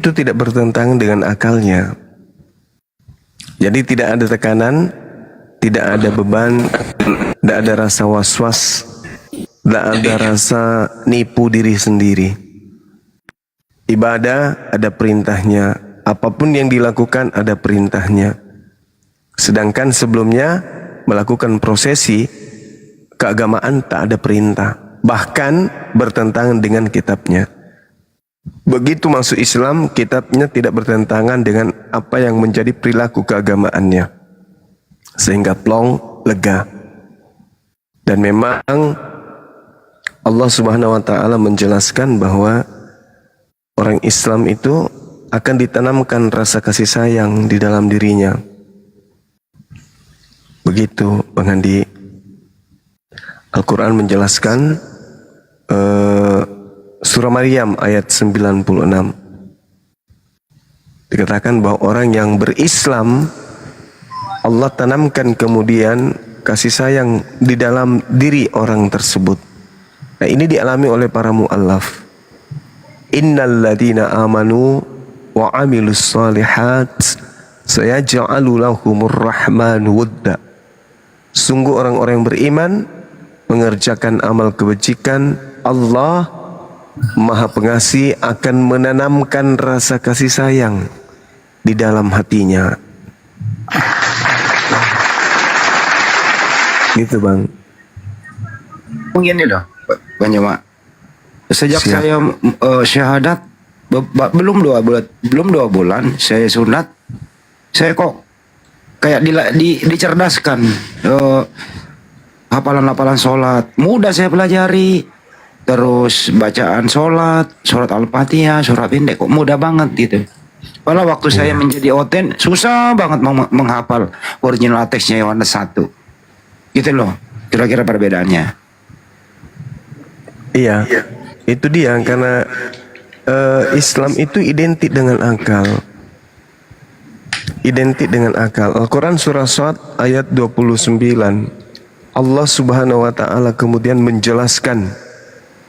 itu tidak bertentangan dengan akalnya. Jadi tidak ada tekanan, tidak ada beban, tidak ada rasa was-was, tidak ada rasa nipu diri sendiri. Ibadah ada perintahnya, apapun yang dilakukan ada perintahnya. Sedangkan sebelumnya melakukan prosesi keagamaan tak ada perintah, bahkan bertentangan dengan kitabnya. Begitu masuk Islam, kitabnya tidak bertentangan dengan apa yang menjadi perilaku keagamaannya, sehingga plong, lega. Dan memang Allah Subhanahu wa taala menjelaskan bahwa orang Islam itu akan ditanamkan rasa kasih sayang di dalam dirinya. Begitu Bang Andi. Al-Quran menjelaskan surah Maryam ayat 96. Dikatakan bahwa orang yang berislam, Allah tanamkan kemudian kasih sayang di dalam diri orang tersebut. Nah, ini dialami oleh para mu'allaf. Innal ladina amanu wa amilus salihat sayaj'alu lahumur rahmanu wudda. Sungguh orang-orang yang beriman mengerjakan amal kebajikan, Allah Maha Pengasih akan menanamkan rasa kasih sayang di dalam hatinya. Gitu Bang. Mungkin ini loh, Bang Joma. Sejak Siap. saya syahadat belum 2 bulan saya sunat, saya kok kayak dicerdaskan. Hafalan-hafalan sholat mudah saya pelajari, terus bacaan sholat Al-Fatihah, surah pendek kok mudah banget gitu. Padahal waktu saya menjadi oten susah banget menghafal original teksnya Yohanes 1. Gitu loh, kira-kira perbedaannya. Iya, itu dia, karena Islam itu identik dengan akal. Identik dengan akal. Al-Quran surah Shad ayat 29. Allah Subhanahu wa taala kemudian menjelaskan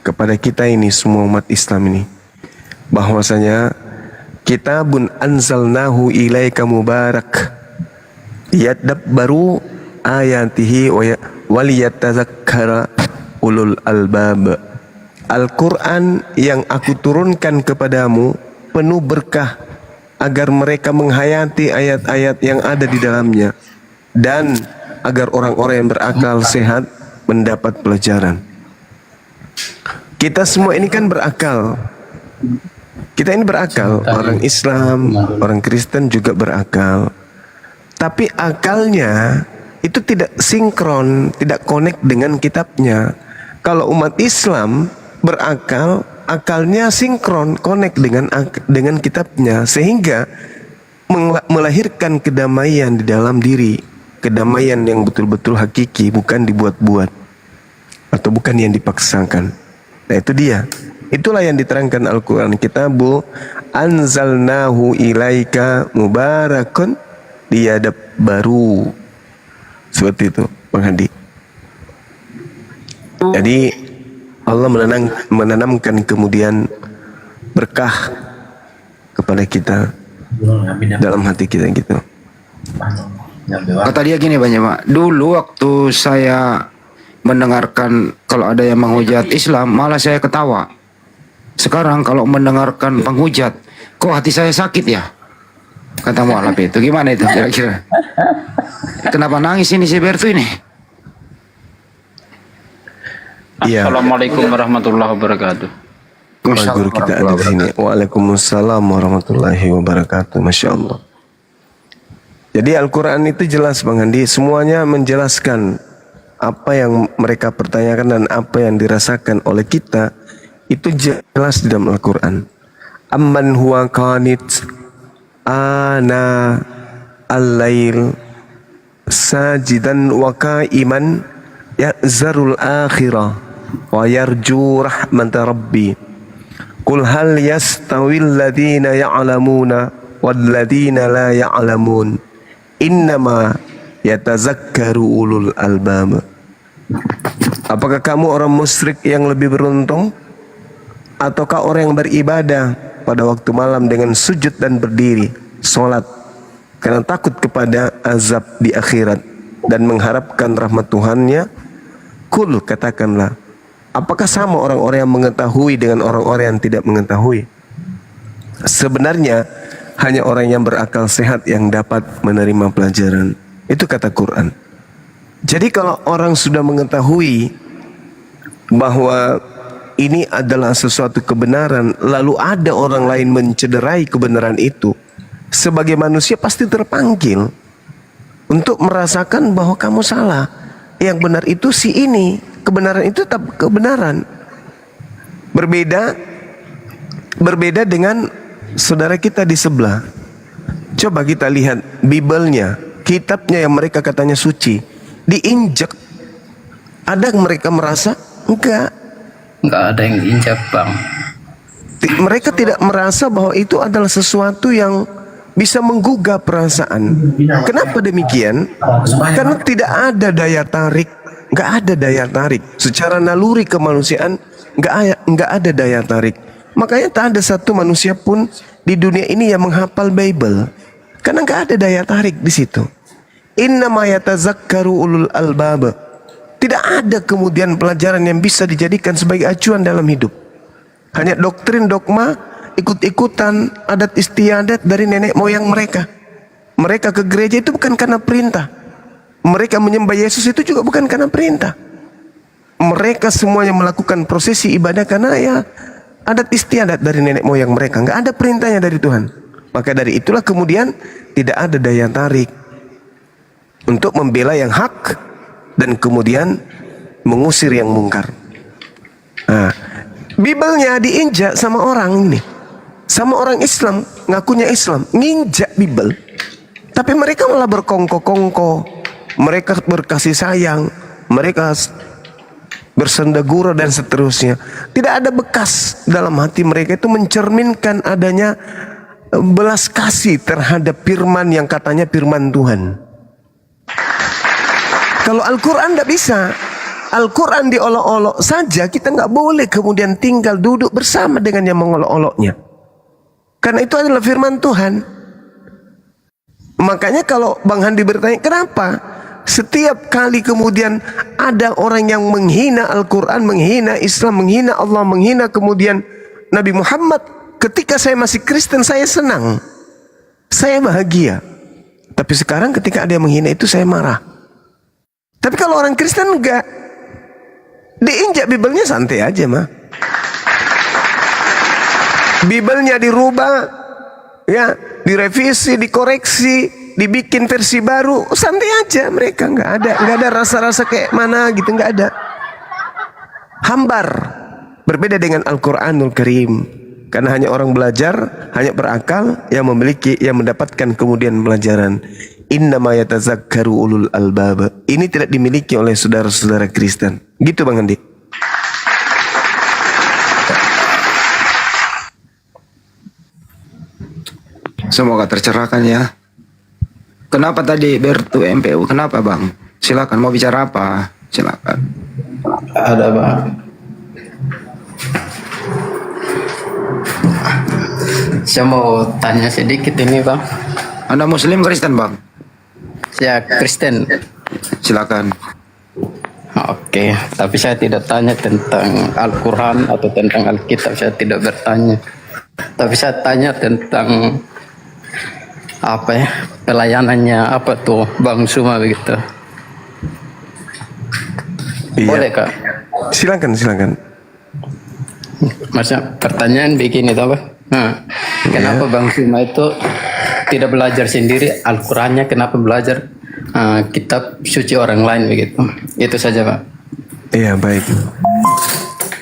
kepada kita ini, semua umat Islam ini, bahwasanya kitabun anzalnahu ilaika mubarak yadabbaru ayatihi wa liyatadzakkara ulul albab. Al-Quran yang aku turunkan kepadamu penuh berkah agar mereka menghayati ayat-ayat yang ada di dalamnya, dan agar orang-orang yang berakal sehat mendapat pelajaran. Kita semua ini kan berakal. Kita ini berakal, orang Islam, orang Kristen juga berakal. Tapi akalnya itu tidak sinkron, tidak connect dengan kitabnya. Kalau umat Islam berakal, akalnya sinkron, connect dengan kitabnya, sehingga melahirkan kedamaian di dalam diri, kedamaian yang betul-betul hakiki, bukan dibuat-buat atau bukan yang dipaksakan. Nah, itu dia. Itulah yang diterangkan Al-Quran. Kitabu anzalnahu ilaika mubarakun liyadabbaru. Seperti itu, Bang Hadi. Jadi Allah menanamkan kemudian berkah kepada kita dalam hati kita gitu. Kata dia gini Bang Joma, dulu waktu saya mendengarkan kalau ada yang menghujat Islam malah saya ketawa. Sekarang kalau mendengarkan penghujat, kok hati saya sakit ya? Kata mualaf itu. Gimana itu kira-kira? Kenapa nangis ini si Bertu ini? Iya. Assalamualaikum warahmatullahi wabarakatuh. Guru kita ada di sini. Waalaikumsalam warahmatullahi wabarakatuh. Masya Allah. Jadi Al-Quran itu jelas Bang Andi, semuanya menjelaskan apa yang mereka pertanyakan dan apa yang dirasakan oleh kita, itu jelas di dalam Al-Quran. Amman huwa qanit ana al-lail sajidan wa qa'iman ya'zarul akhirah wa yarju rahmat rabbi. Qul hal yastawil ladina ya'lamuna wal ladina la ya'lamun. Innama yatazakkaru ulul albab. Apakah kamu orang musyrik yang lebih beruntung, ataukah orang yang beribadah pada waktu malam dengan sujud dan berdiri, sholat, karena takut kepada azab di akhirat dan mengharapkan rahmat Tuhannya. Kul, katakanlah, apakah sama orang-orang yang mengetahui dengan orang-orang yang tidak mengetahui? Sebenarnya hanya orang yang berakal sehat yang dapat menerima pelajaran. Itu kata Quran. Jadi kalau orang sudah mengetahui bahwa ini adalah sesuatu kebenaran, lalu ada orang lain mencederai kebenaran itu, sebagai manusia pasti terpanggil untuk merasakan bahwa kamu salah. Yang benar itu si ini, kebenaran itu tetap kebenaran. Berbeda dengan saudara kita di sebelah. Coba kita lihat Bible-nya, kitabnya yang mereka katanya suci, diinjak. Ada mereka merasa? Enggak Nggak ada yang injak, Bang. Mereka tidak merasa bahwa itu adalah sesuatu yang bisa menggugah perasaan. Kenapa demikian? Karena tidak ada daya tarik. Nggak ada daya tarik. Secara naluri kemanusiaan nggak ada daya tarik. Makanya tak ada satu manusia pun di dunia ini yang menghafal Bible. Karena nggak ada daya tarik di situ. Innama yatazakkaru ulul albab. Tidak ada kemudian pelajaran yang bisa dijadikan sebagai acuan dalam hidup. Hanya doktrin dogma, ikut-ikutan adat istiadat dari nenek moyang mereka. Mereka ke gereja itu bukan karena perintah. Mereka menyembah Yesus itu juga bukan karena perintah. Mereka semuanya melakukan prosesi ibadah karena ya adat istiadat dari nenek moyang mereka. Nggak ada perintahnya dari Tuhan. Maka dari itulah kemudian tidak ada daya tarik untuk membela yang hak dan kemudian mengusir yang mungkar. Nah, Bible-nya diinjak sama orang ini, sama orang Islam, ngakunya Islam, nginjak Bible. Tapi mereka malah berkongko-kongko, mereka berkasih sayang, mereka bersendagura dan seterusnya. Tidak ada bekas dalam hati mereka itu mencerminkan adanya belas kasih terhadap firman yang katanya firman Tuhan. Kalau Al-Quran tidak bisa. Al-Quran diolok-olok saja, kita nggak boleh kemudian tinggal duduk bersama dengan yang mengolok-oloknya. Karena itu adalah firman Tuhan. Makanya kalau Bang Handi bertanya, kenapa setiap kali kemudian ada orang yang menghina Al-Quran, menghina Islam, menghina Allah, menghina kemudian Nabi Muhammad, ketika saya masih Kristen saya senang, saya bahagia. Tapi sekarang ketika ada yang menghina itu saya marah. Tapi kalau orang Kristen enggak, diinjak Bible-nya santai aja mah. Bible-nya dirubah, ya, direvisi, dikoreksi, dibikin versi baru, santai aja mereka. Enggak ada rasa-rasa kayak mana gitu, enggak ada. Hambar. Berbeda dengan Al-Quranul Karim. Karena hanya orang belajar, hanya berakal yang memiliki, yang mendapatkan kemudian pelajaran. Innama yatazakkaru ulul albab. Ini tidak dimiliki oleh saudara-saudara Kristen. Gitu Bang Andi. Semoga tercerahkan ya. Kenapa tadi Bertu MPU? Kenapa Bang? Silakan, mau bicara apa? Silakan. Ada, Bang. Saya mau tanya sedikit ini, Bang. Anda Muslim Kristen Bang? Saya Kristen. Silakan. Oke, tapi saya tidak tanya tentang Al-Quran atau tentang Alkitab. Saya tidak bertanya. Tapi saya tanya tentang apa ya, pelayanannya apa tuh Bang Suma begitu. Iya. Boleh Kak? Silakan. Maksudnya pertanyaan begini tau Bang. Kenapa Bang Suma itu tidak belajar sendiri Al-Qurannya, kenapa belajar kitab suci orang lain begitu? Itu saja Pak. Iya, baik.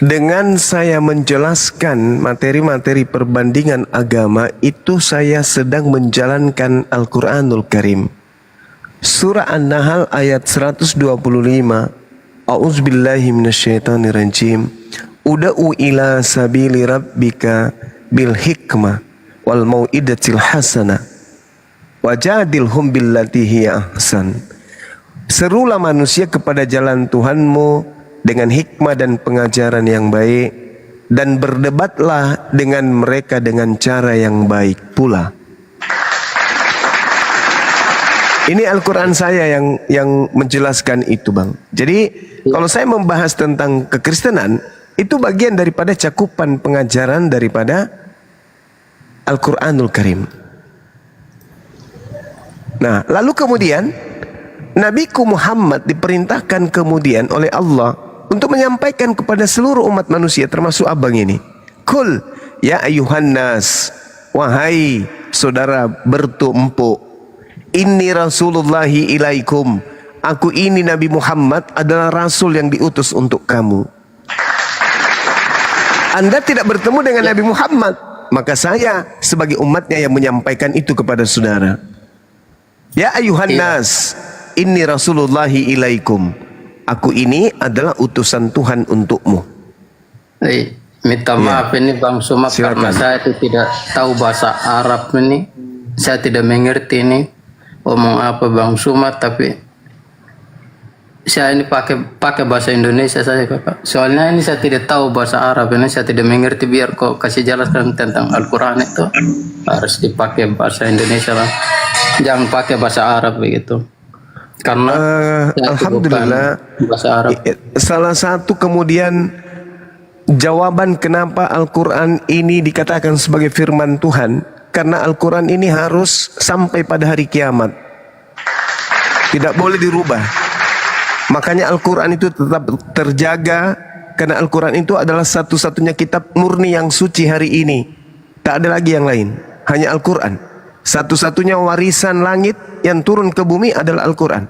Dengan saya menjelaskan materi-materi perbandingan agama itu, saya sedang menjalankan Al-Quranul Karim. Surah An-Nahl ayat 125. A'udzubillahi minasyaitonirrajim. Uda'u ila sabili rabbika bil hikmah wal mau'idatil hasanah wajadilhum billati hiya ahsan. Serulah manusia kepada jalan Tuhanmu dengan hikmah dan pengajaran yang baik, dan berdebatlah dengan mereka dengan cara yang baik pula. Ini Al-Quran saya yang menjelaskan itu, Bang. Jadi kalau saya membahas tentang kekristenan, itu bagian daripada cakupan pengajaran daripada Al-Quranul Karim. Nah, lalu kemudian Nabiku Muhammad diperintahkan kemudian oleh Allah untuk menyampaikan kepada seluruh umat manusia, termasuk abang ini. Kul ya ayuhan nas, wahai saudara bertumpu, inni rasulullahi ilaikum, aku ini Nabi Muhammad adalah rasul yang diutus untuk kamu. Anda tidak bertemu dengan Nabi Muhammad, maka saya sebagai umatnya yang menyampaikan itu kepada saudara. Ya ayuhan nas, inni rasulullahi ilaikum, aku ini adalah utusan Tuhan untukmu. Minta maaf ini Bang Sumak, karena saya itu tidak tahu bahasa Arab ini. Saya tidak mengerti ini omong apa Bang Sumak, tapi saya ini pakai bahasa Indonesia saja, Kakak. Soalnya ini saya tidak tahu bahasa Arab ini, saya tidak mengerti. Biar kok kasih jelaskan tentang Al-Quran itu harus dipakai bahasa Indonesia lah. Jangan pakai bahasa Arab begitu. Karena alhamdulillah bahasa Arab. Salah satu kemudian jawaban kenapa Al-Quran ini dikatakan sebagai firman Tuhan, karena Al-Quran ini harus sampai pada hari kiamat, tidak boleh dirubah. Makanya Al-Quran itu tetap terjaga, karena Al-Quran itu adalah satu-satunya kitab murni yang suci hari ini. Tak ada lagi yang lain, hanya Al-Quran. Satu-satunya warisan langit yang turun ke bumi adalah Al-Quran,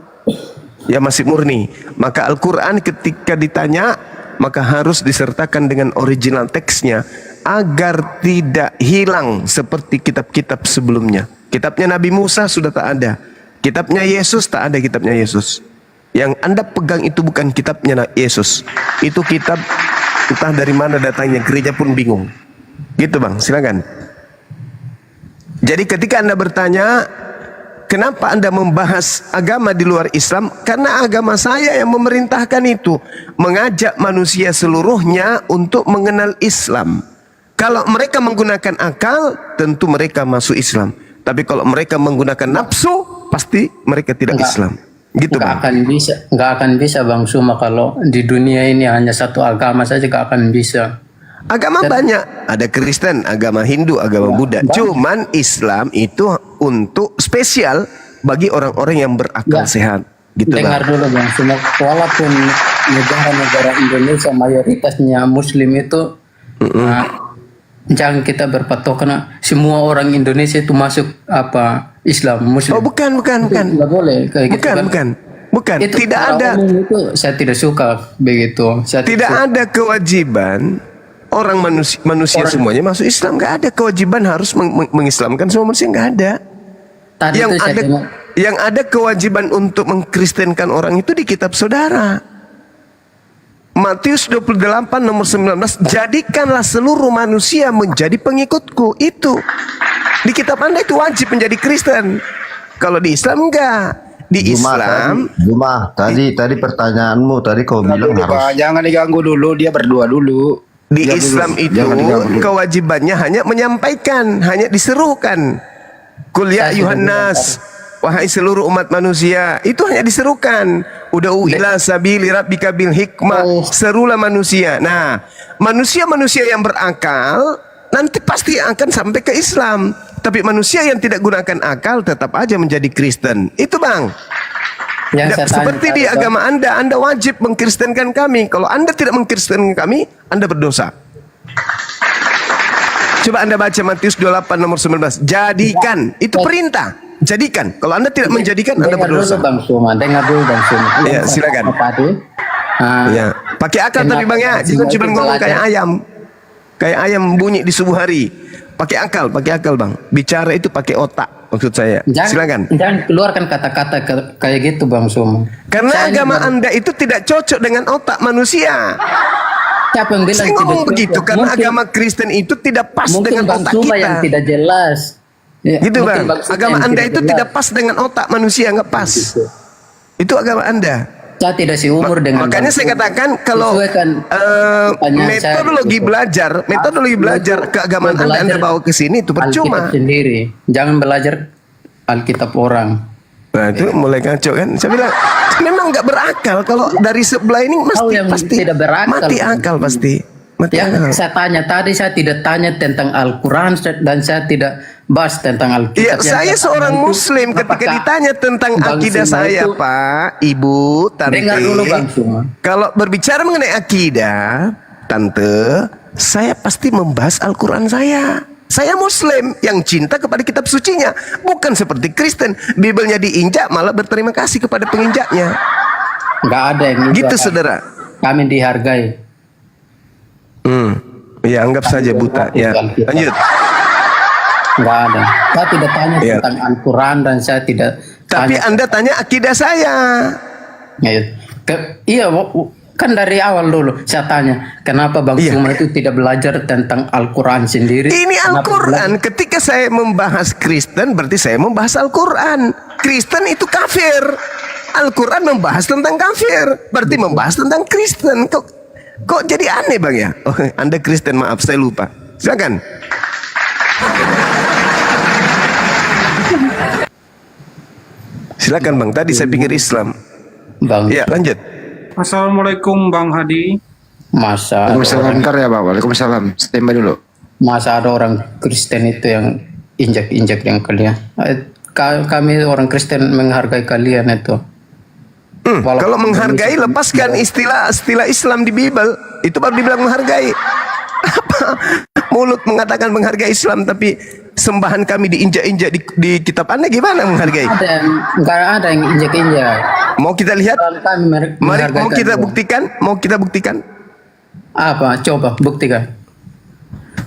yang masih murni. Maka Al-Quran ketika ditanya, maka harus disertakan dengan original teksnya, agar tidak hilang seperti kitab-kitab sebelumnya. Kitabnya Nabi Musa sudah tak ada, kitabnya Yesus tak ada, kitabnya Yesus. Yang Anda pegang itu bukan kitabnya Yesus, itu kitab entah dari mana datangnya, gereja pun bingung. Gitu Bang, silakan. Jadi ketika Anda bertanya, kenapa Anda membahas agama di luar Islam? Karena agama saya yang memerintahkan itu, mengajak manusia seluruhnya untuk mengenal Islam. Kalau mereka menggunakan akal, tentu mereka masuk Islam. Tapi kalau mereka menggunakan nafsu, pasti mereka tidak Islam. Gitu Bang. Nggak akan bisa Bang Suma kalau di dunia ini hanya satu agama saja, nggak akan bisa. Agama banyak, ada Kristen, agama Hindu, agama Buddha. Cuman Islam itu untuk spesial bagi orang-orang yang berakal sehat. Gitu Dengar Bang. dulu Bang Suma, walaupun negara-negara Indonesia mayoritasnya Muslim itu, jangan kita berpatokan semua orang Indonesia itu masuk Islam Muslim. Oh bukan. Nggak boleh kayak gitu kan? Bukan. Itu Tidak ada. Itu saya tidak suka begitu. Tidak ada kewajiban orang manusia semuanya masuk Islam. Nggak ada kewajiban harus mengislamkan semua manusia, nggak ada. Tadi Yang ada kewajiban untuk mengkristenkan orang itu di kitab saudara. Matius 28 nomor 19, jadikanlah seluruh manusia menjadi pengikutku. Itu di kitab Anda itu wajib menjadi Kristen. Kalau di Islam enggak. Di Islam tadi pertanyaanmu tadi kau bilang harus jangan diganggu dulu, dia berdua dulu. Di Islam itu kewajibannya hanya menyampaikan, hanya diserukan. Qul ya ayuhan nas, wahai seluruh umat manusia, itu hanya diserukan. Ud'u ila sabili rabbika bil hikmah, serulah manusia. Nah, manusia-manusia yang berakal nanti pasti akan sampai ke Islam. Tapi manusia yang tidak gunakan akal tetap aja menjadi Kristen. Itu Bang. Seperti di agama Anda wajib mengkristenkan kami. Kalau Anda tidak mengkristenkan kami, Anda berdosa. Coba Anda baca Matius 28 nomor 19. Jadikan, itu perintah. Jadikan. Kalau Anda tidak menjadikan, Anda berdosa. Dengar dulu Bang Suma. Ya, silakan. Ya, pakai akal tapi Bang ya. Jangan cuma ngomong kayak ayam. Kayak ayam bunyi di subuh hari. Pakai akal Bang. Bicara itu pakai otak, maksud saya. Silakan. Jangan keluarkan kata-kata kayak gitu Bang Suma. Karena agama Anda itu tidak cocok dengan otak manusia. Siapa yang bilang saya ngomong begitu karena agama Kristen itu tidak pas dengan otak kita. Yang tidak jelas. Ya, gitu Bang. Agama Anda itu tidak pas dengan otak manusia, nggak pas. Itu agama Anda. Saya tidak seumur dengan Makanya Bang saya Suma. katakan kalau Sesuaikan pertanyaan saya metodologi belajar keagamaan Anda bawa ke sini itu percuma. Alkitab sendiri. Jangan belajar Alkitab orang. Nah itu mulai kacau kan. Saya bilang memang nggak berakal kalau dari sebelah ini Kau yang pasti tidak berakal. mati akal pasti. Mati akal. Yang saya tanya tadi, saya tidak tanya tentang Al-Quran dan saya tidak bahas tentang Alkitab. Iya, saya seorang Muslim. Ketika ditanya tentang Bang akidah Suma saya, itu- Pak, Ibu, Tante. Dengar dulu Bang Suma. Kalau berbicara mengenai akidah, Tante, saya pasti membahas Al-Quran saya. Saya Muslim yang cinta kepada kitab sucinya. Bukan seperti Kristen. Bibelnya diinjak malah berterima kasih kepada penginjaknya. Nggak ada yang Gitu, juga. saudara. Kami dihargai. Ya, anggap saja buta. Ya, lanjut. Nggak ada. Saya tidak tanya Iya. tentang Al-Quran dan saya tidak Tapi tanya. Anda tanya akidah saya. Iya, kan dari awal dulu saya tanya, kenapa Bang Iya. Suma itu tidak belajar tentang Al-Quran sendiri? Ini Kenapa Al-Quran. Ketika saya membahas Kristen, berarti saya membahas Al-Quran. Kristen itu kafir. Al-Quran membahas tentang kafir, berarti membahas tentang Kristen. Kok jadi aneh Bang ya? Oh, Anda Kristen, maaf saya lupa. Silakan. Silakan Bang. Tadi saya pikir Islam. Bang, Ya, lanjut. Assalamualaikum Bang Hadi. masa ada Waalaikumsalam. orang, Bentar ya Pak. Waalaikumsalam. Standby dulu. masa ada orang Kristen itu yang injak-injak yang kalian? Kami orang Kristen menghargai kalian itu. Walaupun Kalau menghargai, lepaskan istilah Islam di Bible. Itu baru dibilang menghargai. Apa? Mulut mengatakan menghargai Islam, tapi sembahan kami diinjak-injak di kitab Anda, gimana menghargai? Nggak ada yang injak-injak. Mau kita lihat? Kalau kami Mari, menghargai mau kita kalian. buktikan? Mau kita buktikan? Apa? Coba buktikan.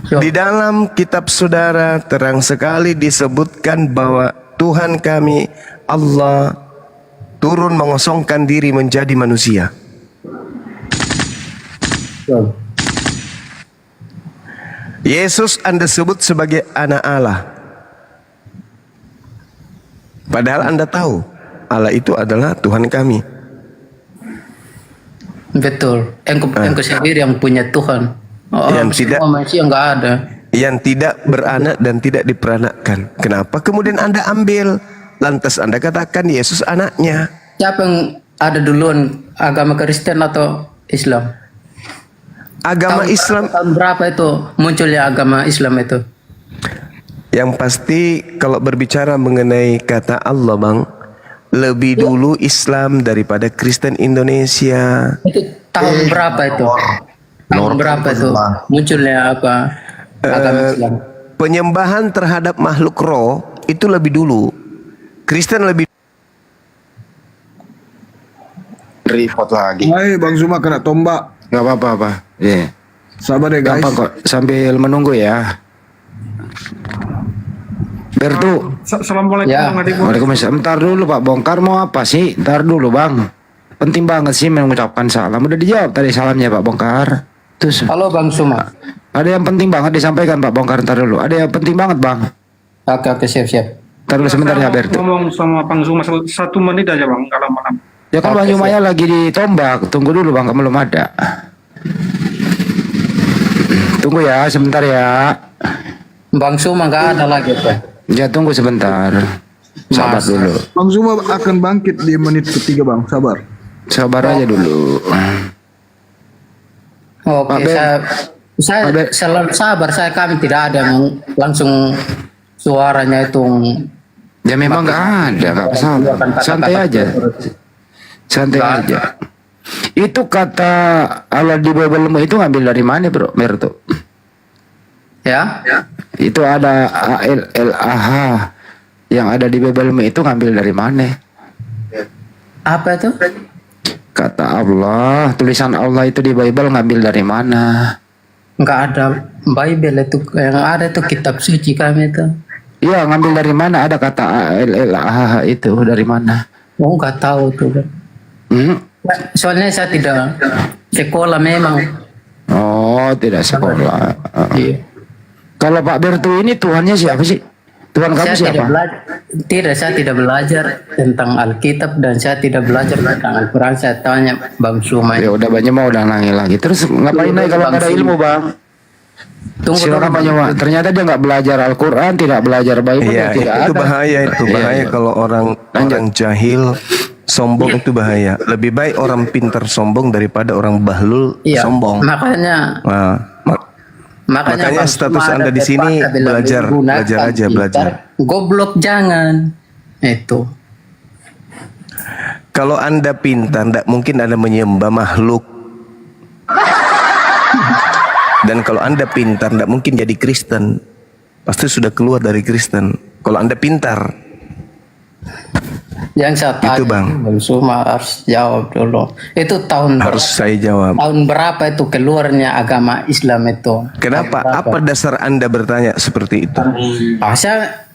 Coba. Di dalam kitab saudara terang sekali disebutkan bahwa Tuhan kami Allah turun mengosongkan diri menjadi manusia. Coba. Yesus Anda sebut sebagai anak Allah. Padahal Anda tahu Allah itu adalah Tuhan kami. Betul. Engkau sendiri yang punya Tuhan. Yang tidak- semua manusia nggak ada. Yang tidak beranak dan tidak diperanakkan. Kenapa kemudian Anda ambil? Lantas Anda katakan Yesus anaknya. Siapa yang ada duluan, agama Kristen atau Islam? Agama Islam Tahun berapa itu munculnya agama Islam itu? yang pasti kalau berbicara mengenai kata Allah Bang, lebih dulu Islam daripada Kristen Indonesia. Itu tahun berapa itu? Tahun berapa itu munculnya apa agama Islam? Penyembahan terhadap makhluk roh itu lebih dulu. Kristen lebih Report lagi. Hai Bang Zuma kena tombak. Gak apa-apa apa. Iya. Sabar ya guys. Gampang kok. Sambil menunggu ya. Bertu. Assalamualaikum Ya. Bang Hadi. Waalaikumsalam. Ntar dulu Pak Bongkar mau apa sih? Ntar dulu Bang. Penting banget sih mengucapkan salam. Udah dijawab tadi salamnya Pak Bongkar. Terus Halo Bang Suma. ada yang penting banget disampaikan Pak Bongkar. Ntar dulu. Ada yang penting banget Bang. Oke siap. Ntar dulu sebentar ya Bertu. Ngomong sama Bang Zuma 1 menit aja Bang, kalau malam. Ya kan Bang Jumaya lagi ditombak. Tunggu dulu Bang, kamu belum ada. Tunggu ya sebentar ya. Bang Suma nggak ada lagi Pak. Ya tunggu sebentar. Sabar Mas. dulu. Bang Zuma akan bangkit di menit ketiga Bang. Sabar. Sabar aja dulu. Pak Oke, Ben. saya Pak Ben. selalu sabar. Kami tidak ada yang langsung suaranya itu. Ya memang nggak ada, nggak masalah. Santai aja. Santai aja. Itu kata Allah di Bibelmu itu ngambil dari mana bro, Merto? Ya. Itu ada ALLAH yang ada di Bibelmu itu ngambil dari mana? Apa itu? Kata Allah, tulisan Allah itu di Bible ngambil dari mana? Nggak ada Bible itu, yang ada itu kitab suci kami itu. Iya, ngambil dari mana? Ada kata ALLAH itu dari mana? Oh nggak tahu tuh. Bang. Soalnya saya tidak sekolah memang. Oh, tidak sekolah. Iya. Kalau Pak Bertu ini Tuhannya siapa sih? Tuhan kamu Saya siapa? Tidak, saya tidak belajar tentang Alkitab dan saya tidak belajar tentang Al-Quran. Saya tanya Bang Suma. Ya udah Bang Juma udah nangis lagi. Terus ngapain naik kalau nggak ada ilmu Bang? Tunggu Silakan dulu, Bang Juma. Ternyata dia nggak belajar Al-Quran, tidak belajar Bible, Iya, tidak itu ada. bahaya, itu bahaya kalau orang jahil sombong, itu bahaya. Lebih baik orang pintar sombong daripada orang bahlul Iya, sombong. makanya Nah, makanya Bang status Suma Anda ada di sini pepatah bilang, belajar "Gunakan aja, pintar, belajar. goblok jangan." Itu. Kalau Anda pintar, tidak mungkin Anda menyembah makhluk. Dan kalau Anda pintar, tidak mungkin jadi Kristen. Pasti sudah keluar dari Kristen. Kalau Anda pintar, Yang saya tanya, Itu, Bang. Bang Suma harus jawab dulu. Itu tahun harus saya jawab. tahun berapa itu keluarnya agama Islam itu? Kenapa? Apa dasar Anda bertanya seperti itu?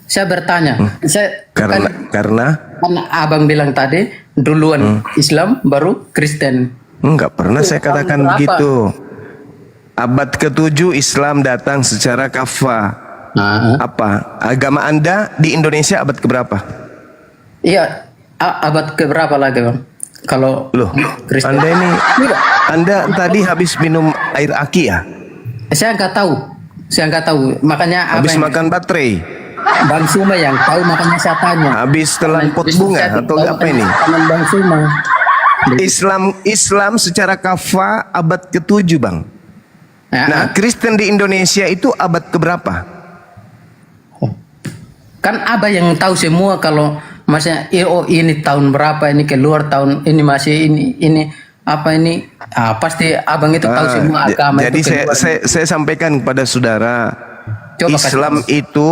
Saya bertanya. Saya Karena kan abang bilang tadi duluan Islam baru Kristen. enggak pernah saya katakan berapa? begitu. Abad ke-7 Islam datang secara kafah. Nah, Apa? Agama Anda di Indonesia abad keberapa? iya, abad keberapa lagi bang? Kalau Loh, Kristen. Anda ini, Tidak. Anda tadi habis minum air aki ya? Saya nggak tahu. Saya nggak tahu. Makanya Habis abang, makan baterai? Bang Suma yang tahu, makanya saya tanya. Habis telan pot bunga Saya atau tahu apa ini? tangan Bang Suma. Islam secara kafah abad ke-7 Bang. Nah, Kristen di Indonesia itu abad keberapa? kan abah yang tahu semua kalau maksudnya ini tahun berapa, ini keluar tahun ini, masih ini apa ini, pasti abang itu tahu semua agama Jadi itu keluar. saya sampaikan kepada saudara, Coba Islam itu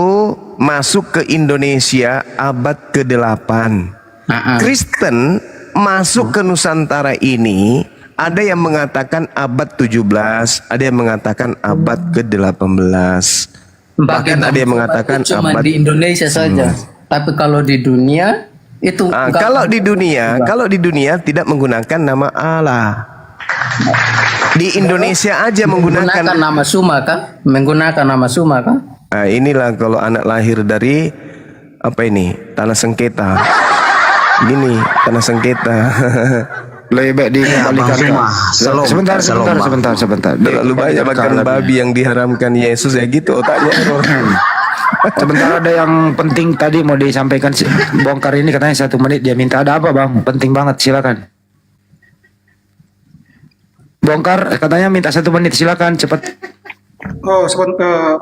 masuk ke Indonesia abad ke-8. Kristen masuk ke Nusantara ini ada yang mengatakan abad 17, ada yang mengatakan abad ke-18. Bahkan ada yang mengatakan cuma abad di Indonesia saja, tapi kalau di dunia itu kalau di dunia tidak menggunakan nama Allah. Di Indonesia aja menggunakan. nama Suma kah? Menggunakan nama Suma kah? Nah, inilah kalau anak lahir dari apa ini? Tanah sengketa. Gini, tanah sengketa. Lebih baik dikembalikan. Sebentar. Terlalu banyak makan babi yang diharamkan Yesus ya gitu otaknya. Sebentar, ada yang penting tadi mau disampaikan. Bongkar ini katanya 1 menit, dia minta. Ada apa Bang? Penting banget, silakan. Bongkar katanya minta 1 menit, silakan cepat.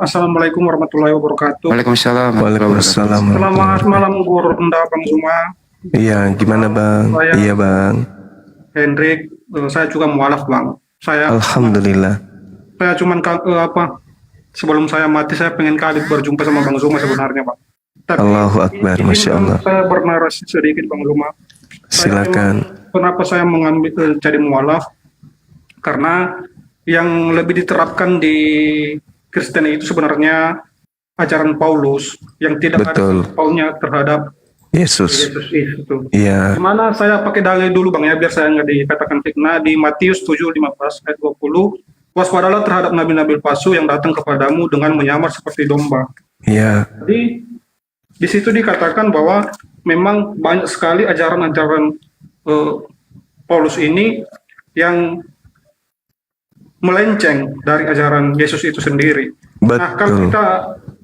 Assalamualaikum warahmatullahi wabarakatuh. Waalaikumsalam. Waalaikumsalam. Selamat malam Guru Rendah Bang Zuma, Iya, gimana Bang? Iya Bang. Hendrik. Saya juga mualaf Bang. Alhamdulillah. Saya cuman sebelum saya mati saya pengen kali berjumpa sama Bang Zuma sebenarnya Bang. Tapi Allahu Akbar, izin Masya Allah. Saya bernarasi sedikit Bang Zuma. Silakan. Kenapa saya mengambil jadi mualaf? Karena yang lebih diterapkan di Kristen itu sebenarnya ajaran Paulus yang tidak Betul. ada paunya terhadap Yesus. Yesus itu. Iya. Dimana saya pakai dalil dulu Bang ya, biar saya nggak dikatakan fitnah. Di Matius 7:15 ayat 20, waspadalah terhadap nabi-nabi palsu yang datang kepadamu dengan menyamar seperti domba. Iya. Jadi di situ dikatakan bahwa memang banyak sekali ajaran-ajaran Paulus ini yang melenceng dari ajaran Yesus itu sendiri. Nah, kalau Betul. kita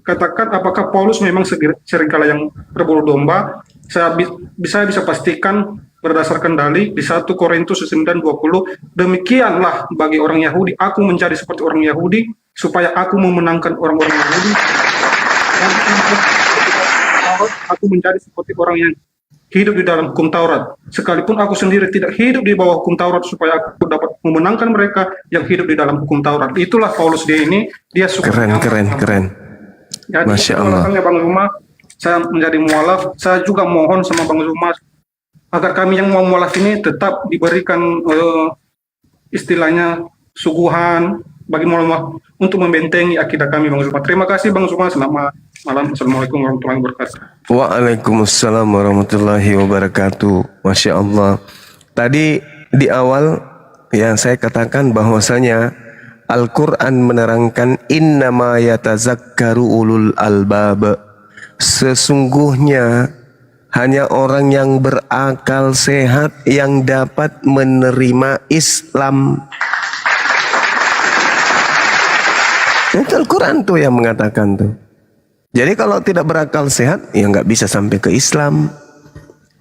katakan apakah Paulus memang seringkali yang berbulu domba, saya bisa pastikan berdasarkan dalil di 1 Korintus 9:20, demikianlah bagi orang Yahudi, aku menjadi seperti orang Yahudi supaya aku memenangkan orang-orang Yahudi. Dan aku menjadi seperti orang yang hidup di dalam hukum Taurat, sekalipun aku sendiri tidak hidup di bawah hukum Taurat, supaya aku dapat memenangkan mereka yang hidup di dalam hukum Taurat. Itulah Paulus dia suka Keren. Jadi, Masya Allah. alasannya Bang Zuma, saya menjadi mualaf. Saya juga mohon sama Bang Zuma agar kami yang mau mualaf ini tetap diberikan istilahnya suguhan bagi mualaf untuk membentengi akidah kami Bang Zuma. Terima kasih Bang Zuma. Selamat malam. Assalamualaikum warahmatullahi wabarakatuh. Waalaikumsalam warahmatullahi wabarakatuh. Masya Allah. Tadi di awal yang saya katakan bahwasanya Al-Quran menerangkan innama yatazakkaru ulul albab. sesungguhnya hanya orang yang berakal sehat yang dapat menerima Islam. Itu Al-Quran tuh yang mengatakan tuh. Jadi kalau tidak berakal sehat, ya nggak bisa sampai ke Islam.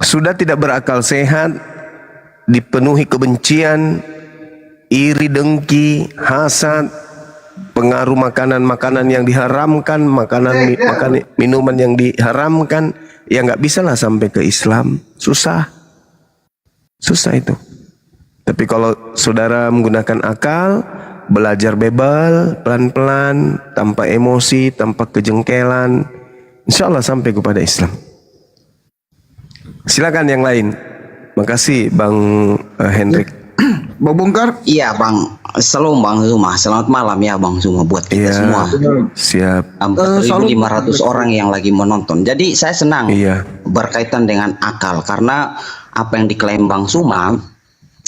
Sudah tidak berakal sehat, dipenuhi kebencian, iri dengki, hasad, pengaruh makanan-makanan yang diharamkan, minuman yang diharamkan, ya nggak bisa lah sampai ke Islam. Susah itu. Tapi kalau saudara menggunakan akal, belajar bebal, pelan-pelan, tanpa emosi, tanpa kejengkelan, insya Allah sampai kepada Islam. Silakan yang lain. Makasih Bang Hendrik. Bang Bongkar? Iya Bang, shalom Bang Zuma, selamat malam ya Bang Zuma buat kita Iya, semua. siap. Hampir 1.500 orang yang lagi menonton. Jadi saya senang Iya. berkaitan dengan akal karena apa yang diklaim Bang Zuma,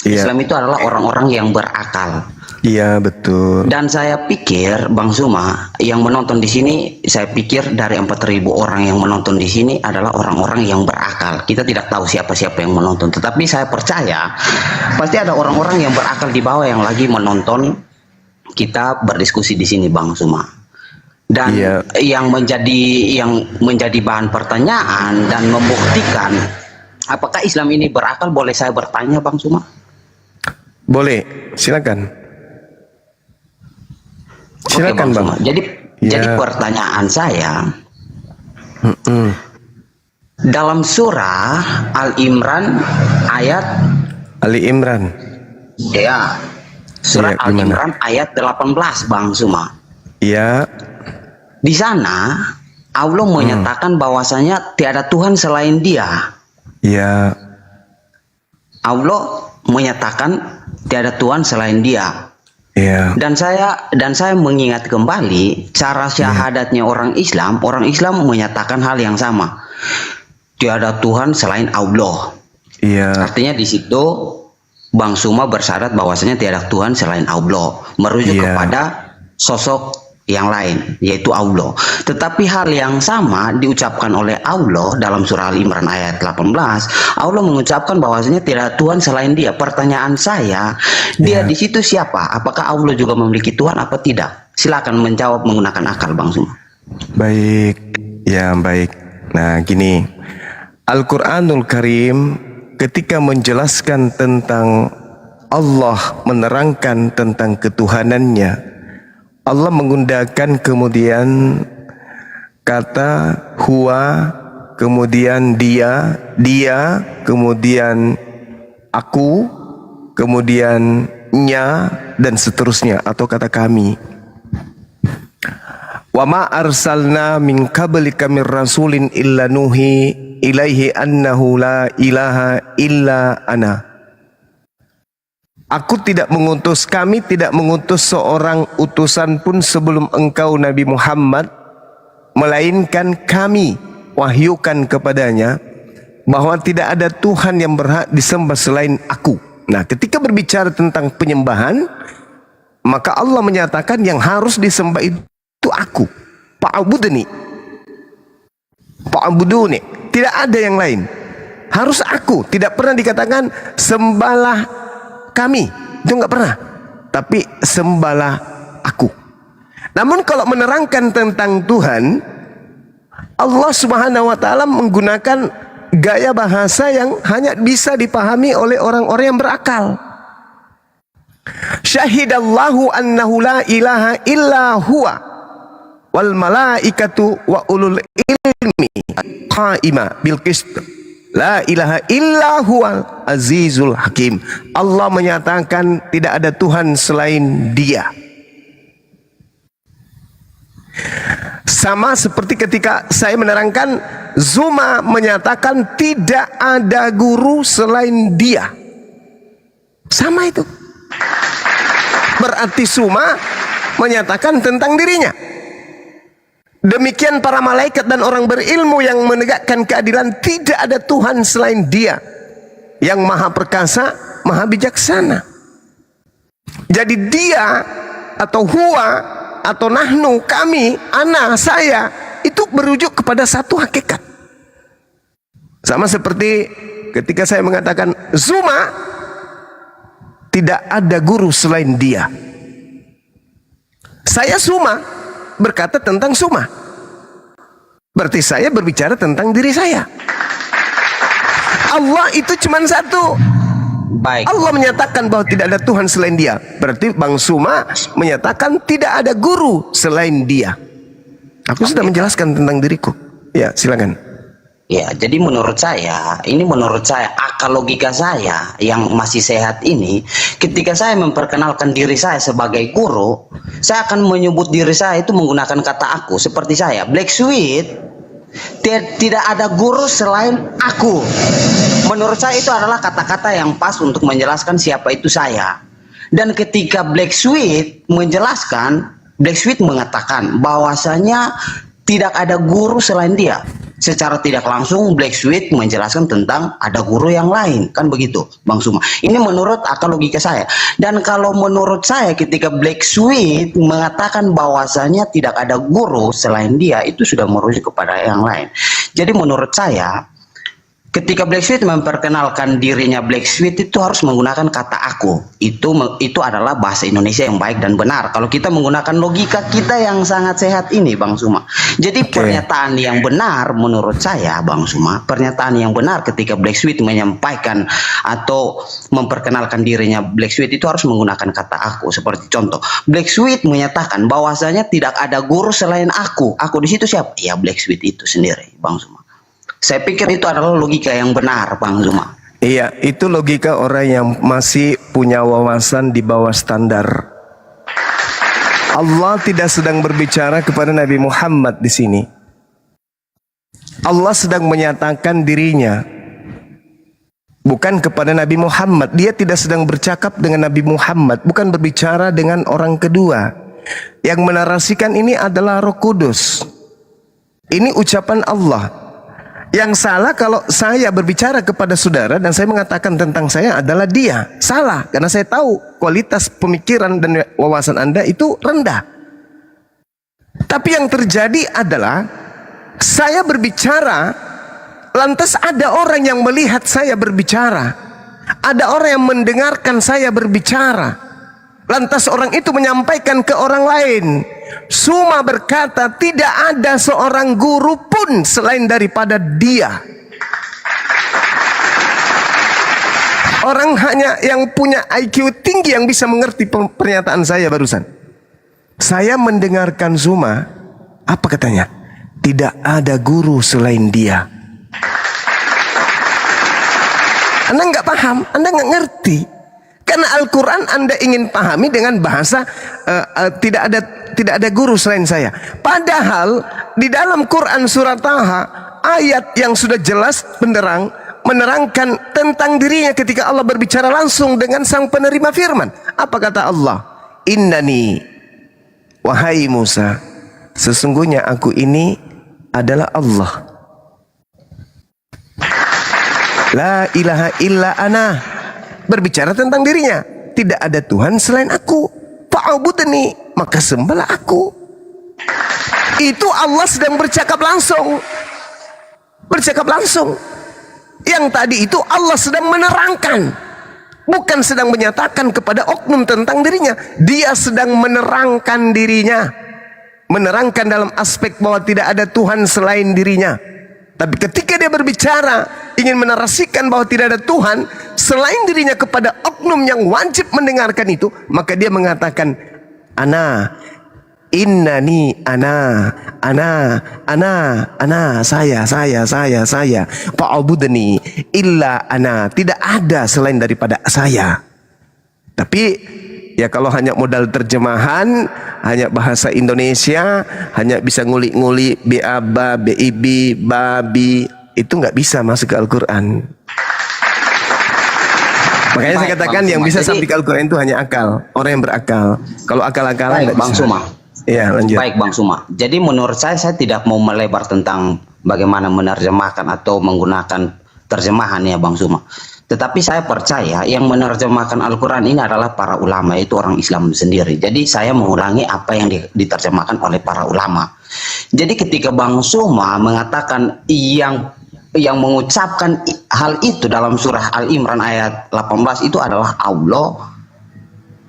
Iya. Islam itu adalah orang-orang yang berakal. Iya, betul. Dan saya pikir Bang Zuma yang menonton di sini, saya pikir dari 4.000 orang yang menonton di sini adalah orang-orang yang berakal. Kita tidak tahu siapa-siapa yang menonton, tetapi saya percaya pasti ada orang-orang yang berakal di bawah yang lagi menonton kita berdiskusi di sini Bang Zuma. Dan Iya. yang menjadi bahan pertanyaan dan membuktikan apakah Islam ini berakal, boleh saya bertanya Bang Zuma? Boleh, silakan. Silakan Oke, Bang. Zuma. Jadi Ya. pertanyaan saya, dalam surah Al-Imran ayat Ali Imran. ya surah Iya, gimana? Al-Imran ayat 18 Bang Zuma. Ya, Di sana Allah menyatakan bahwasanya tiada Tuhan selain Dia. ya, Allah menyatakan tiada Tuhan selain Dia. ya, Dan saya mengingat kembali cara syahadatnya orang Islam menyatakan hal yang sama. Tiada Tuhan selain Allah. ya, Artinya di situ Bang Suma bersyarat bahwasanya tiada Tuhan selain Allah, merujuk Iya. kepada sosok yang lain, yaitu Allah. Tetapi hal yang sama diucapkan oleh Allah dalam surah Al-Imran ayat 18. Allah mengucapkan bahwasanya tidak Tuhan selain Dia. Pertanyaan saya, Dia di situ siapa? Apakah Allah juga memiliki Tuhan apa tidak? Silakan menjawab menggunakan akal Bang Suma. baik, ya baik. Nah, gini, Al-Quranul Karim ketika menjelaskan tentang Allah, menerangkan tentang ketuhanannya, Allah menggunakan kemudian kata huwa, kemudian dia, kemudian aku, kemudian nya, dan seterusnya, atau kata kami. Wa ma arsalna min qablika mir rasulin illa nuhi ilaihi annahu la ilaha illa ana. Kami tidak mengutus seorang utusan pun sebelum engkau Nabi Muhammad, melainkan kami wahyukan kepadanya bahwa tidak ada Tuhan yang berhak disembah selain aku. Nah, ketika berbicara tentang penyembahan, maka Allah menyatakan yang harus disembah itu aku. Fa'budni. Fa'buduni. Tidak ada yang lain. Harus aku. Tidak pernah dikatakan sembahlah kami, itu nggak pernah. Tapi sembahlah aku. Namun kalau menerangkan tentang Tuhan, Allah Subhanahu wa taala menggunakan gaya bahasa yang hanya bisa dipahami oleh orang-orang yang berakal. Syahidallahu annahu la ilaha illa huwa wal malaikatu wa ulul ilmi qaima bil qist. La ilaha illa huwal azizul hakim. Allah menyatakan tidak ada Tuhan selain Dia. Sama seperti ketika saya menerangkan, Zuma menyatakan tidak ada guru selain Dia. Sama itu. Berarti Zuma menyatakan tentang dirinya. Demikian para malaikat dan orang berilmu yang menegakkan keadilan, tidak ada Tuhan selain Dia yang maha perkasa, maha bijaksana. Jadi Dia atau huwa atau nahnu, kami, ana, saya, itu merujuk kepada satu hakikat. Sama seperti ketika saya mengatakan Zuma, tidak ada guru selain dia. Saya Suma berkata tentang Suma, berarti saya berbicara tentang diri saya. Allah itu cuma satu. Baik. Allah menyatakan bahwa tidak ada Tuhan selain dia, berarti Bang Suma menyatakan tidak ada guru selain dia. Aku sudah menjelaskan tentang diriku. Ya, silakan. Ya, jadi menurut saya, akal logika saya yang masih sehat ini, ketika saya memperkenalkan diri saya sebagai guru, saya akan menyebut diri saya itu menggunakan kata aku. Seperti saya, Black Sweet, tidak ada guru selain aku. Menurut saya itu adalah kata-kata yang pas untuk menjelaskan siapa itu saya. Dan ketika Black Sweet menjelaskan, Black Sweet mengatakan bahwasanya tidak ada guru selain dia. Secara tidak langsung Black Sweet menjelaskan tentang ada guru yang lain, kan begitu Bang Suma. Ini menurut akal logika saya. Dan kalau menurut saya ketika Black Sweet mengatakan bahwasanya tidak ada guru selain dia, itu sudah merujuk kepada yang lain. Jadi menurut saya ketika Black Sweet memperkenalkan dirinya Black Sweet itu harus menggunakan kata aku. Itu adalah bahasa Indonesia yang baik dan benar. Kalau kita menggunakan logika kita yang sangat sehat ini Bang Suma. Jadi pernyataan yang benar menurut saya Bang Suma, pernyataan yang benar ketika Black Sweet menyampaikan atau memperkenalkan dirinya Black Sweet itu harus menggunakan kata aku. Seperti contoh, Black Sweet menyatakan bahwasanya tidak ada guru selain aku. Aku di situ siapa? Ya Black Sweet itu sendiri Bang Suma. Saya pikir itu adalah logika yang benar, Bang Zuma. Iya, itu logika orang yang masih punya wawasan di bawah standar. Allah tidak sedang berbicara kepada Nabi Muhammad di sini. Allah sedang menyatakan dirinya, bukan kepada Nabi Muhammad. Dia tidak sedang bercakap dengan Nabi Muhammad, bukan berbicara dengan orang kedua. Yang menarasikan ini adalah Roh Kudus. Ini ucapan Allah. Yang salah kalau saya berbicara kepada saudara dan saya mengatakan tentang saya adalah dia. Salah, karena saya tahu kualitas pemikiran dan wawasan Anda itu rendah. Tapi yang terjadi adalah saya berbicara, lantas ada orang yang melihat saya berbicara. Ada orang yang mendengarkan saya berbicara. Lantas orang itu menyampaikan ke orang lain. Suma berkata tidak ada seorang guru pun selain daripada dia. Orang hanya yang punya IQ tinggi yang bisa mengerti pernyataan saya barusan. Saya mendengarkan Suma, apa katanya? Tidak ada guru selain dia. Anda nggak paham, Anda nggak ngerti. Karena Al-Quran Anda ingin pahami dengan bahasa tidak ada guru selain saya. Padahal di dalam Quran surat Taha ayat yang sudah jelas menerangkan tentang dirinya ketika Allah berbicara langsung dengan sang penerima firman. Apa kata Allah? Innani, wahai Musa, sesungguhnya aku ini adalah Allah. La ilaha illa ana. Berbicara tentang dirinya, tidak ada Tuhan selain aku. Fa'budni, maka sembahlah aku. Itu Allah sedang bercakap langsung. Bercakap langsung. Yang tadi itu Allah sedang menerangkan, bukan sedang menyatakan kepada oknum tentang dirinya. Dia sedang menerangkan dirinya, menerangkan dalam aspek bahwa tidak ada Tuhan selain dirinya. Tapi ketika dia berbicara ingin menarasikan bahwa tidak ada Tuhan selain dirinya kepada oknum yang wajib mendengarkan itu, maka dia mengatakan ana, innani ana, saya fa'budni illa ana, tidak ada selain daripada saya. Tapi ya kalau hanya modal terjemahan, hanya bahasa Indonesia, hanya bisa ngulik-ngulik biaba, bibi, babi, itu nggak bisa masuk ke Al-Quran. Makanya saya katakan yang bisa sampai ke Al-Quran itu hanya akal, orang yang berakal. Kalau akal-akalan nggak Bang bisa. Suma. Iya, lanjut. Baik Bang Suma. Jadi menurut saya tidak mau melebar tentang bagaimana menerjemahkan atau menggunakan terjemahan ya Bang Suma. Tetapi saya percaya yang menerjemahkan Al-Quran ini adalah para ulama, yaitu orang Islam sendiri. Jadi saya mengulangi apa yang diterjemahkan oleh para ulama. Jadi ketika Bang Suma mengatakan yang mengucapkan hal itu dalam surah Al-Imran ayat 18 itu adalah Allah,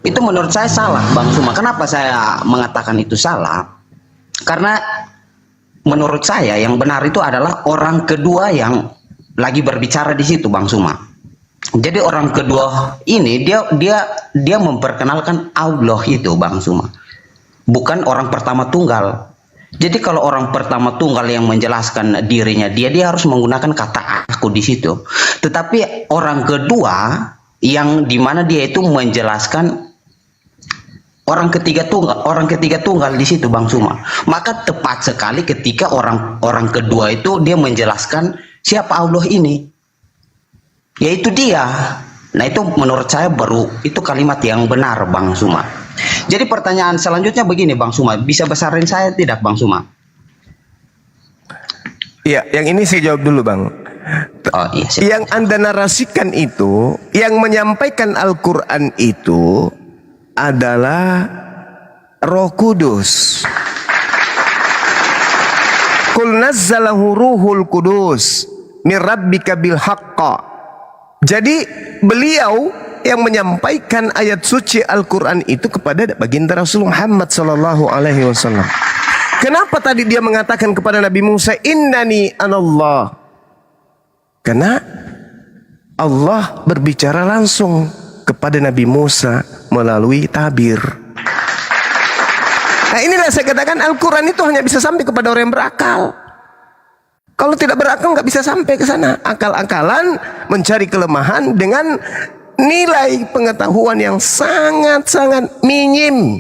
itu menurut saya salah Bang Suma. Kenapa saya mengatakan itu salah? Karena menurut saya yang benar itu adalah orang kedua yang lagi berbicara di situ Bang Suma. Jadi orang kedua ini dia memperkenalkan Allah itu Bang Suma, bukan orang pertama tunggal. Jadi kalau orang pertama tunggal yang menjelaskan dirinya, dia harus menggunakan kata aku di situ. Tetapi orang kedua yang dimana dia itu menjelaskan orang ketiga tunggal di situ Bang Suma. Maka tepat sekali ketika orang kedua itu dia menjelaskan siapa Allah ini, yaitu dia. Nah itu menurut saya baru itu kalimat yang benar Bang Suma. Jadi pertanyaan selanjutnya begini Bang Suma, bisa besarin saya tidak Bang Suma? Iya, yang ini saya jawab dulu Bang. Oh iya. Yang Anda narasikan itu, yang menyampaikan Al-Quran itu adalah Roh Kudus. Qul nazzalahu ruhul kudus min rabbika bil haqqa. Jadi beliau yang menyampaikan ayat suci Al-Quran itu kepada baginda Rasul Muhammad sallallahu alaihi wasallam. Kenapa tadi dia mengatakan kepada Nabi Musa, innani anallah? Karena Allah berbicara langsung kepada Nabi Musa melalui tabir. Nah inilah saya katakan Al-Quran itu hanya bisa sampai kepada orang yang berakal. Kalau tidak berakal nggak bisa sampai ke sana. Akal-akalan mencari kelemahan dengan nilai pengetahuan yang sangat-sangat minim.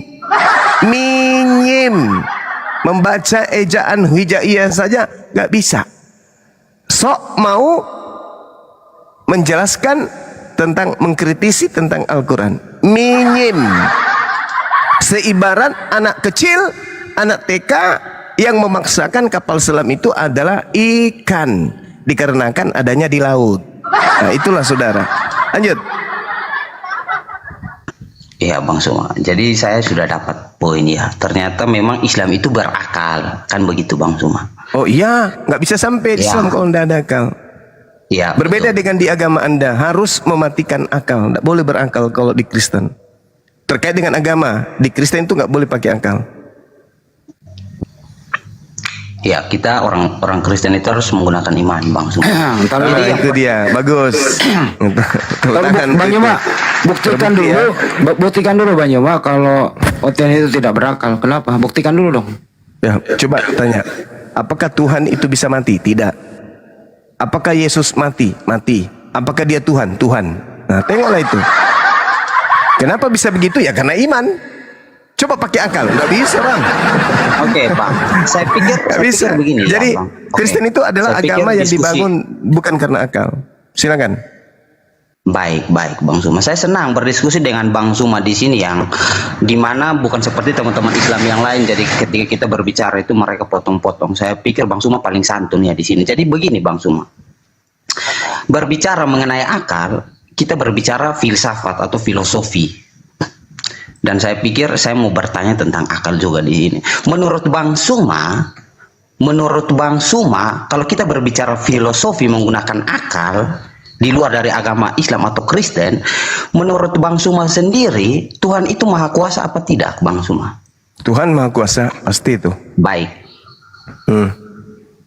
Membaca ejaan hijaiyah saja nggak bisa. Sok mau menjelaskan tentang mengkritisi tentang Al-Quran. Minim. Seibarat anak kecil, anak TK yang memaksakan kapal selam itu adalah ikan, dikarenakan adanya di laut. Nah itulah saudara. Lanjut. Iya Bang Suma. Jadi saya sudah dapat poin ya. Ternyata memang Islam itu berakal, kan begitu Bang Suma? Oh iya, nggak bisa sampai di Islam kalau tidak ada akal. Ya, Berbeda betul. dengan di agama Anda, harus mematikan akal. Tidak boleh berakal kalau di Kristen. Terkait dengan agama, di Kristen itu nggak boleh pakai akal. Ya, kita orang Kristen itu harus menggunakan iman Bang Suma. Tapi Nah, itu dia, bagus. Bang Yoma, buktikan dulu Bang Yoma kalau Otian itu tidak berakal. Kenapa? Buktikan dulu dong. Ya, coba tanya, apakah Tuhan itu bisa mati? Tidak. Apakah Yesus mati? Mati. Apakah dia Tuhan? Tuhan. Nah, tengoklah itu. Kenapa bisa begitu? Ya karena iman. Coba pakai akal, nggak bisa Bang. Oke Pak, saya pikir begini. Jadi ya, Bang. Kristen itu adalah Saya pikir agama yang diskusi- dibangun bukan karena akal. Silakan. Baik Bang Suma. Saya senang berdiskusi dengan Bang Suma di sini yang dimana bukan seperti teman-teman Islam yang lain. Jadi ketika kita berbicara itu mereka potong-potong. Saya pikir Bang Suma paling santun ya di sini. Jadi begini Bang Suma. Berbicara mengenai akal, kita berbicara filsafat atau filosofi. Dan saya pikir saya mau bertanya tentang akal juga di sini. Menurut Bang Suma, kalau kita berbicara filosofi menggunakan akal di luar dari agama Islam atau Kristen, menurut Bang Suma sendiri, Tuhan itu maha kuasa apa tidak, Bang Suma? Tuhan maha kuasa, pasti itu. Baik.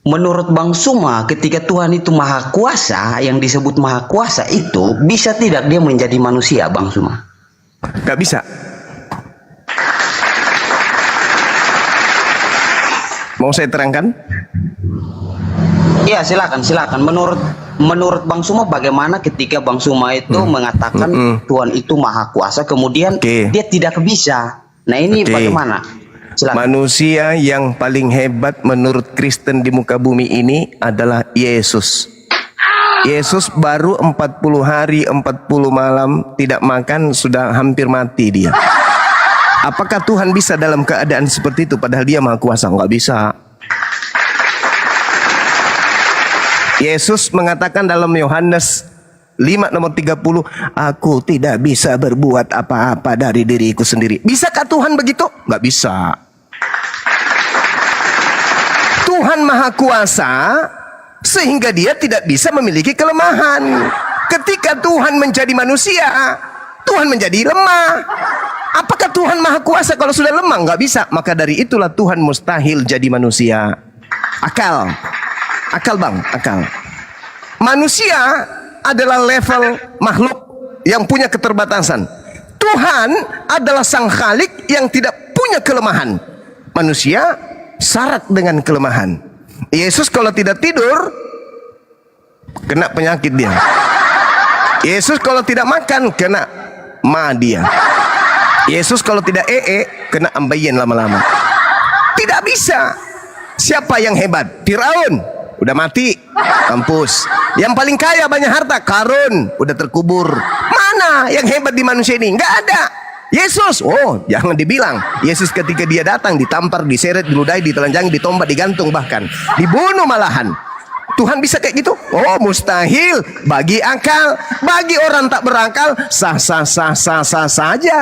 Menurut Bang Suma, ketika Tuhan itu maha kuasa, yang disebut maha kuasa itu bisa tidak dia menjadi manusia, Bang Suma? Gak bisa. Mau saya terangkan? Iya, silakan. Menurut Bang Suma bagaimana ketika Bang Suma itu mengatakan Tuhan itu maha kuasa, kemudian dia tidak bisa. Nah, ini bagaimana? Silakan. Manusia yang paling hebat menurut Kristen di muka bumi ini adalah Yesus. Yesus baru 40 hari 40 malam tidak makan, sudah hampir mati dia. Apakah Tuhan bisa dalam keadaan seperti itu padahal dia maha kuasa? Nggak bisa. Yesus mengatakan dalam Yohanes 5 nomor 30, aku tidak bisa berbuat apa-apa dari diriku sendiri. Bisakah Tuhan begitu? Nggak bisa. Tuhan Maha Kuasa sehingga dia tidak bisa memiliki kelemahan. Ketika Tuhan menjadi manusia, Tuhan menjadi lemah. Apakah Tuhan Maha Kuasa kalau sudah lemah? Nggak bisa. Maka dari itulah Tuhan mustahil jadi manusia. Akal bang, akal. Manusia adalah level makhluk yang punya keterbatasan. Tuhan adalah sang Khalik yang tidak punya kelemahan. Manusia syarat dengan kelemahan. Yesus kalau tidak tidur, kena penyakit dia. Yesus kalau tidak makan, kena ma dia. Yesus kalau tidak kena ambaien lama-lama. Tidak bisa. Siapa yang hebat? Firaun udah mati, mampus. Yang paling kaya banyak harta, Karun udah terkubur. Mana yang hebat di manusia ini? Nggak ada. Yesus, oh jangan dibilang. Yesus ketika dia datang ditampar, diseret, diludahi, ditelanjangi, ditombak, digantung, bahkan dibunuh malahan. Tuhan bisa kayak gitu? Oh mustahil. Bagi akal, bagi orang tak berakal, sah saja.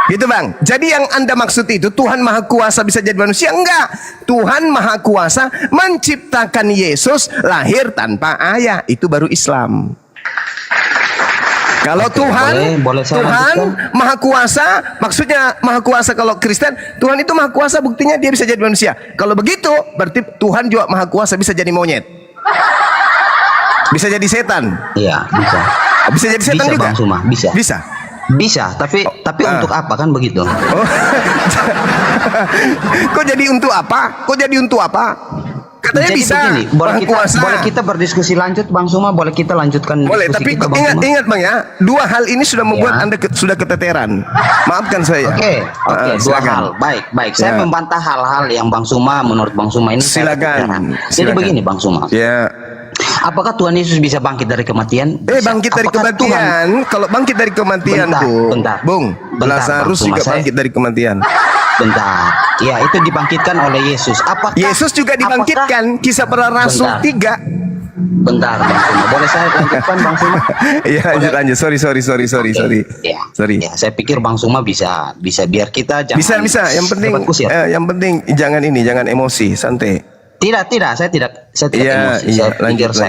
Gitu bang. Jadi yang anda maksud itu Tuhan Maha Kuasa bisa jadi manusia? Enggak. Tuhan Maha Kuasa menciptakan Yesus lahir tanpa ayah. Itu baru Islam. Kalau boleh saya Tuhan lanjutkan? Maha Kuasa, maksudnya Maha Kuasa kalau Kristen, Tuhan itu Maha Kuasa, buktinya dia bisa jadi manusia. Kalau begitu, berarti Tuhan juga Maha Kuasa bisa jadi monyet. Bisa jadi setan. Iya, bisa. Bisa jadi setan Bisa, juga? Bang Suma, bisa. Bisa. Bisa, tapi untuk apa kan begitu? Oh. Kok jadi untuk apa? Katanya Jadi bisa. begini, boleh kita berdiskusi lanjut Bang Suma, boleh kita lanjutkan Boleh, tapi diskusi kita, Bang Suma? ingat Bang ya, dua hal ini sudah membuat Ya. Anda sudah keteteran. Maafkan saya. Oke, dua silakan. hal. Baik. Saya Ya. membantah hal-hal yang Bang Suma, menurut Bang Suma ini saya Silakan. keteteran. Jadi begini Bang Suma. Ya. Apakah Tuhan Yesus bisa bangkit dari kematian? Bangkit dari Apakah kematian. Kalau bangkit dari kematian, Bung, Lazarus Bang Suma, juga bangkit dari kematian. Bentar. Ya, itu dibangkitkan oleh Yesus. Apakah Yesus juga dibangkitkan. Kisah para Rasul 3. Bentar, Bang Suma. Boleh saya lanjutkan, Bang Suma? Iya, lanjut. Sorry. Ya. Sorry. Ya, saya pikir Bang Suma bisa biar kita jangan Bisa. Yang penting jangan emosi, santai. Tidak, saya tidak Iya, emosi. Saya pikir lanjut.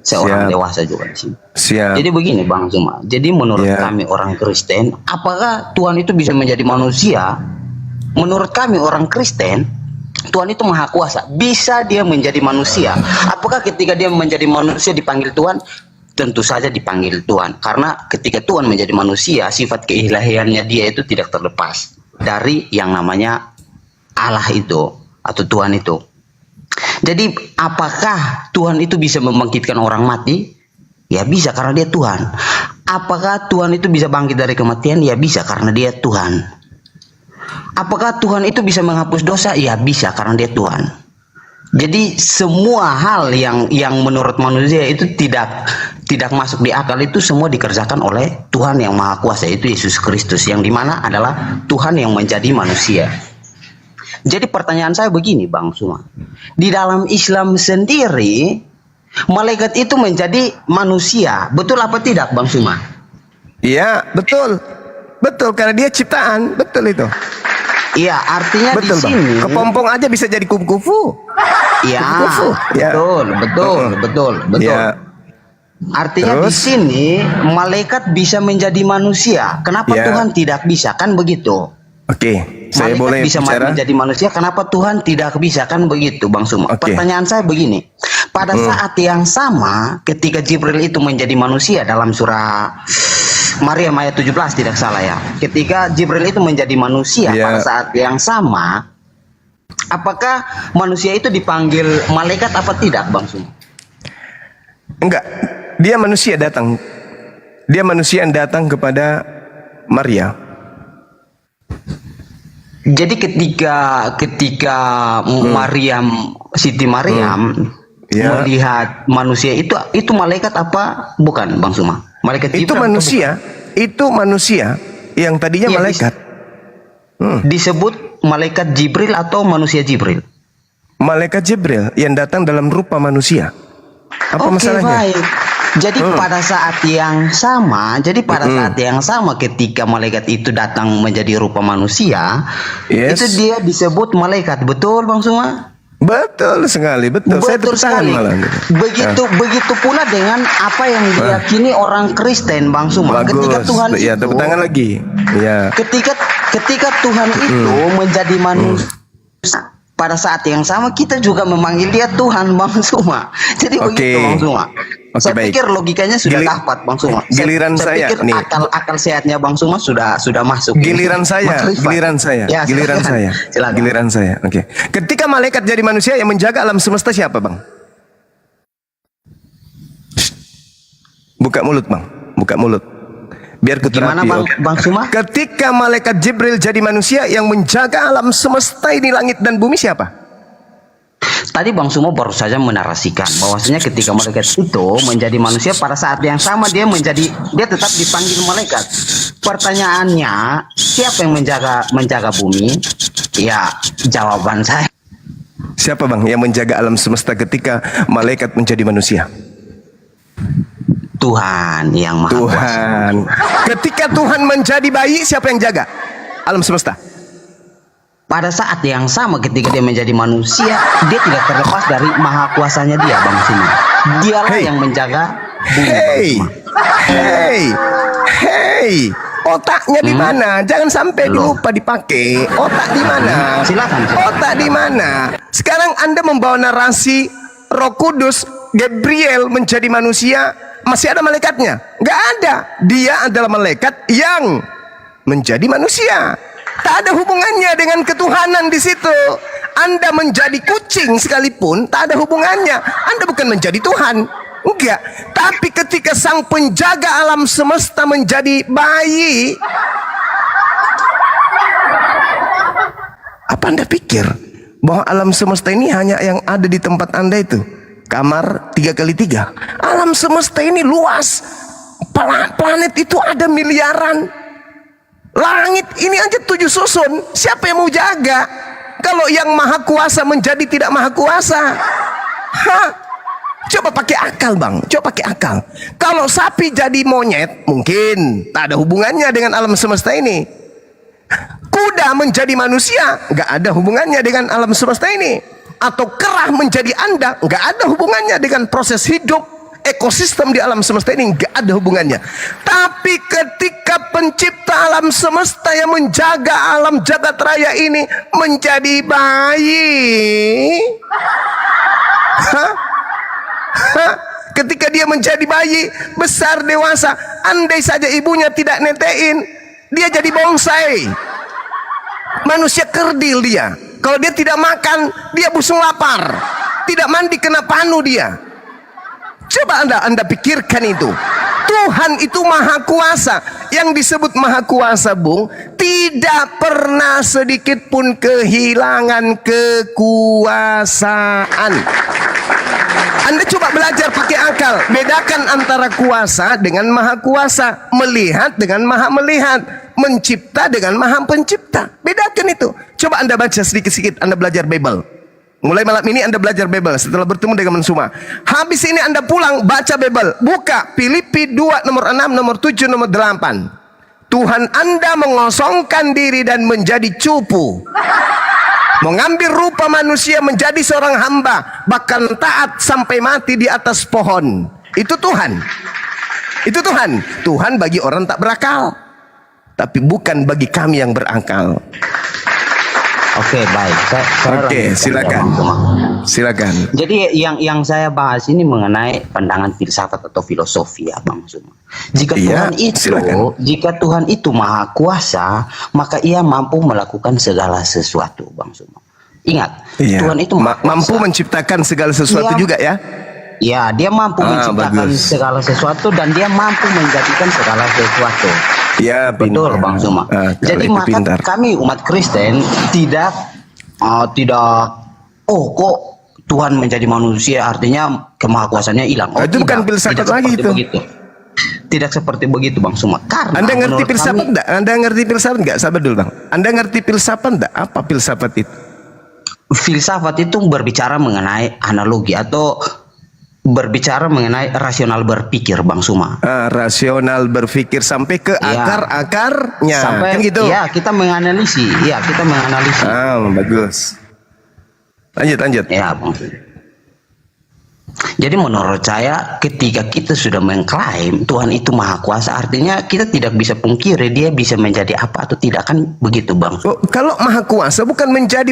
saya orang Siap. dewasa juga di sini. Siap. Jadi begini Bang Suma. Jadi menurut Ya. kami orang Kristen, apakah Tuhan itu bisa menjadi manusia? Menurut kami orang Kristen, Tuhan itu Maha Kuasa. Bisa dia menjadi manusia. Apakah ketika dia menjadi manusia dipanggil Tuhan? Tentu saja dipanggil Tuhan. Karena ketika Tuhan menjadi manusia, sifat keilahiannya dia itu tidak terlepas dari yang namanya Allah itu atau Tuhan itu. Jadi apakah Tuhan itu bisa membangkitkan orang mati? Ya bisa karena dia Tuhan. Apakah Tuhan itu bisa bangkit dari kematian? Ya bisa karena dia Tuhan. Apakah Tuhan itu bisa menghapus dosa? Ya bisa karena dia Tuhan. Jadi semua hal yang menurut manusia itu tidak masuk di akal itu semua dikerjakan oleh Tuhan yang Maha Kuasa, itu Yesus Kristus, yang dimana adalah Tuhan yang menjadi manusia. Jadi pertanyaan saya begini Bang Suma, di dalam Islam sendiri malaikat itu menjadi manusia, betul apa tidak Bang Suma? Iya, betul karena dia ciptaan, betul itu. Iya, artinya Betul di sini bang. Kepompong aja bisa jadi kufu-kufu. Iya, Kufu-kufu. Ya. betul. Ya. Artinya di Terus? sini malaikat bisa menjadi manusia. Kenapa Ya. Tuhan tidak bisa? Kan begitu. Oke, saya Malaikat boleh bisa bicara. menjadi manusia, kenapa Tuhan tidak bisa? Kan begitu Bang Suma. Oke. Pertanyaan saya begini, pada saat yang sama ketika Jibril itu menjadi manusia dalam surah Maryam ayat 17 tidak salah ya, ketika Jibril itu menjadi manusia Ya. pada saat yang sama, apakah manusia itu dipanggil malaikat apa tidak Bang Suma? Enggak, dia manusia datang. Dia manusia yang datang kepada Maria. Jadi ketika Maryam, Siti Maryam Ya. melihat manusia itu malaikat apa bukan Bang Suma? Malaikat Itu Jibril atau manusia yang tadinya Iya, malaikat. disebut malaikat Jibril atau manusia Jibril? Malaikat Jibril yang datang dalam rupa manusia. Apa Oke, masalahnya? baik. Jadi pada saat yang sama, saat yang sama ketika malaikat itu datang menjadi rupa manusia, Yes. itu dia disebut malaikat, betul Bang Suma? Betul sekali, betul. Saya Betul tepuk tangan sekali. malah. Begitu pula dengan apa yang diyakini orang Kristen, Bang Suma. Ketika Bagus. Tuhan Ya, itu, tepuk tangan lagi. Ya. ketika Tuhan itu menjadi manusia, pada saat yang sama kita juga memanggil dia Tuhan, Bang Suma. Jadi Oke. begitu, Bang Suma. Oke, Saya baik. pikir logikanya sudah dapat, Bang Suma. Giliran saya pikir nih. akal sehatnya Bang Suma sudah masuk. Giliran saya, Mas Rifat. giliran saya, Ya, giliran silakan. saya, Silakan. giliran saya. Oke. Ketika malaikat jadi manusia yang menjaga alam semesta siapa, Bang? Shh. Buka mulut, Bang. Buka mulut. Biar ku Gimana terapi, Bang, oke? Bang Suma? Ketika malaikat Jibril jadi manusia yang menjaga alam semesta ini, langit dan bumi siapa? Tadi Bang Sumo baru saja menarasikan bahwasanya ketika malaikat itu menjadi manusia pada saat yang sama dia tetap dipanggil malaikat. Pertanyaannya, siapa yang menjaga bumi? Ya, jawaban saya Siapa, Bang, yang menjaga alam semesta ketika malaikat menjadi manusia? Tuhan yang Maha Kuasa. Tuhan. Ketika Tuhan menjadi bayi, siapa yang jaga alam semesta? Pada saat yang sama ketika dia menjadi manusia, dia tidak terlepas dari maha kuasanya dia, Bang Sumo. Dialah Hey. yang menjaga bumi, Bang Hey, Sumo. hey, otaknya di mana? Jangan sampai Loh. lupa dipakai. Otak di mana? Silakan. Otak di mana? Sekarang Anda membawa narasi Roh Kudus, Gabriel menjadi manusia, masih ada malaikatnya? Nggak ada. Dia adalah malaikat yang menjadi manusia. Tak ada hubungannya dengan ketuhanan di situ. Anda menjadi kucing sekalipun tak ada hubungannya. Anda bukan menjadi Tuhan. Enggak. Tapi ketika sang penjaga alam semesta menjadi bayi, apa Anda pikir bahwa alam semesta ini hanya yang ada di tempat Anda itu? Kamar 3x3. Alam semesta ini luas. Planet itu ada miliaran. Langit ini aja 7 susun. Siapa yang mau jaga? Kalau yang maha kuasa menjadi tidak maha kuasa. Hah? Coba pakai akal, Bang. Coba pakai akal. Kalau sapi jadi monyet, mungkin tak ada hubungannya dengan alam semesta ini. Kuda menjadi manusia, nggak ada hubungannya dengan alam semesta ini. Atau kerah menjadi Anda, nggak ada hubungannya dengan proses hidup ekosistem di alam semesta ini, nggak ada hubungannya. Tapi ketika pencipta alam semesta yang menjaga alam jagat raya ini menjadi bayi, ketika dia menjadi bayi, besar dewasa, andai saja ibunya tidak netein, dia jadi bonsai. Manusia kerdil dia. Kalau dia tidak makan, dia busung lapar. Tidak mandi kena panu dia. Coba Anda pikirkan itu. Tuhan itu maha kuasa. Yang disebut maha kuasa, Bung, tidak pernah sedikit pun kehilangan kekuasaan. Anda coba belajar pakai akal. Bedakan antara kuasa dengan maha kuasa. Melihat dengan maha melihat. Mencipta dengan maha pencipta. Bedakan itu. Coba Anda baca sedikit-sedikit. Anda belajar Bible. Mulai malam ini Anda belajar Bible setelah bertemu dengan Mensuma. Habis ini Anda pulang baca Bible. Buka Filipi 2 nomor 6, nomor 7, nomor 8. Tuhan Anda mengosongkan diri dan menjadi cupu. Mengambil rupa manusia menjadi seorang hamba. Bahkan taat sampai mati di atas pohon. Itu Tuhan. Itu Tuhan. Tuhan bagi orang tak berakal. Tapi bukan bagi kami yang berakal. Oke, baik. Saya Oke, lanjutkan, silakan. Bang Suma. Silakan. Jadi yang saya bahas ini mengenai pandangan filsafat atau filosofi ya, Bang Suma. Jika Iya, silakan. Tuhan itu maha kuasa, maka ia mampu melakukan segala sesuatu, Bang Suma. Ingat, Iya. Tuhan itu maha mampu kuasa. menciptakan segala sesuatu Iya. juga ya. Ya, dia mampu menciptakan bagus. segala sesuatu dan dia mampu menjadikan segala sesuatu. Ya, Betul, pintar. Bang Suma. Kalau Jadi itu maka pintar. kami umat Kristen tidak kok Tuhan menjadi manusia artinya kemahakuasaannya hilang. Itu bukan filsafat lagi seperti itu. begitu. Tidak seperti begitu, Bang Suma. Karena Anda ngerti menurut filsafat kami- enggak? Anda ngerti filsafat enggak? Sabar dulu, Bang. Anda ngerti filsafat enggak? Apa filsafat itu? filsafat itu berbicara mengenai analogi atau berbicara mengenai rasional berpikir, Bang Suma. Rasional berpikir sampai ke Ya. akar-akarnya, Sampai kan gitu. ya kita menganalisis, Bagus. Lanjut. Ya, Bang. Jadi menurut saya ketika kita sudah mengklaim Tuhan itu maha kuasa, artinya kita tidak bisa pungkiri dia bisa menjadi apa atau tidak, kan begitu, Bang. Oh, kalau maha kuasa bukan menjadi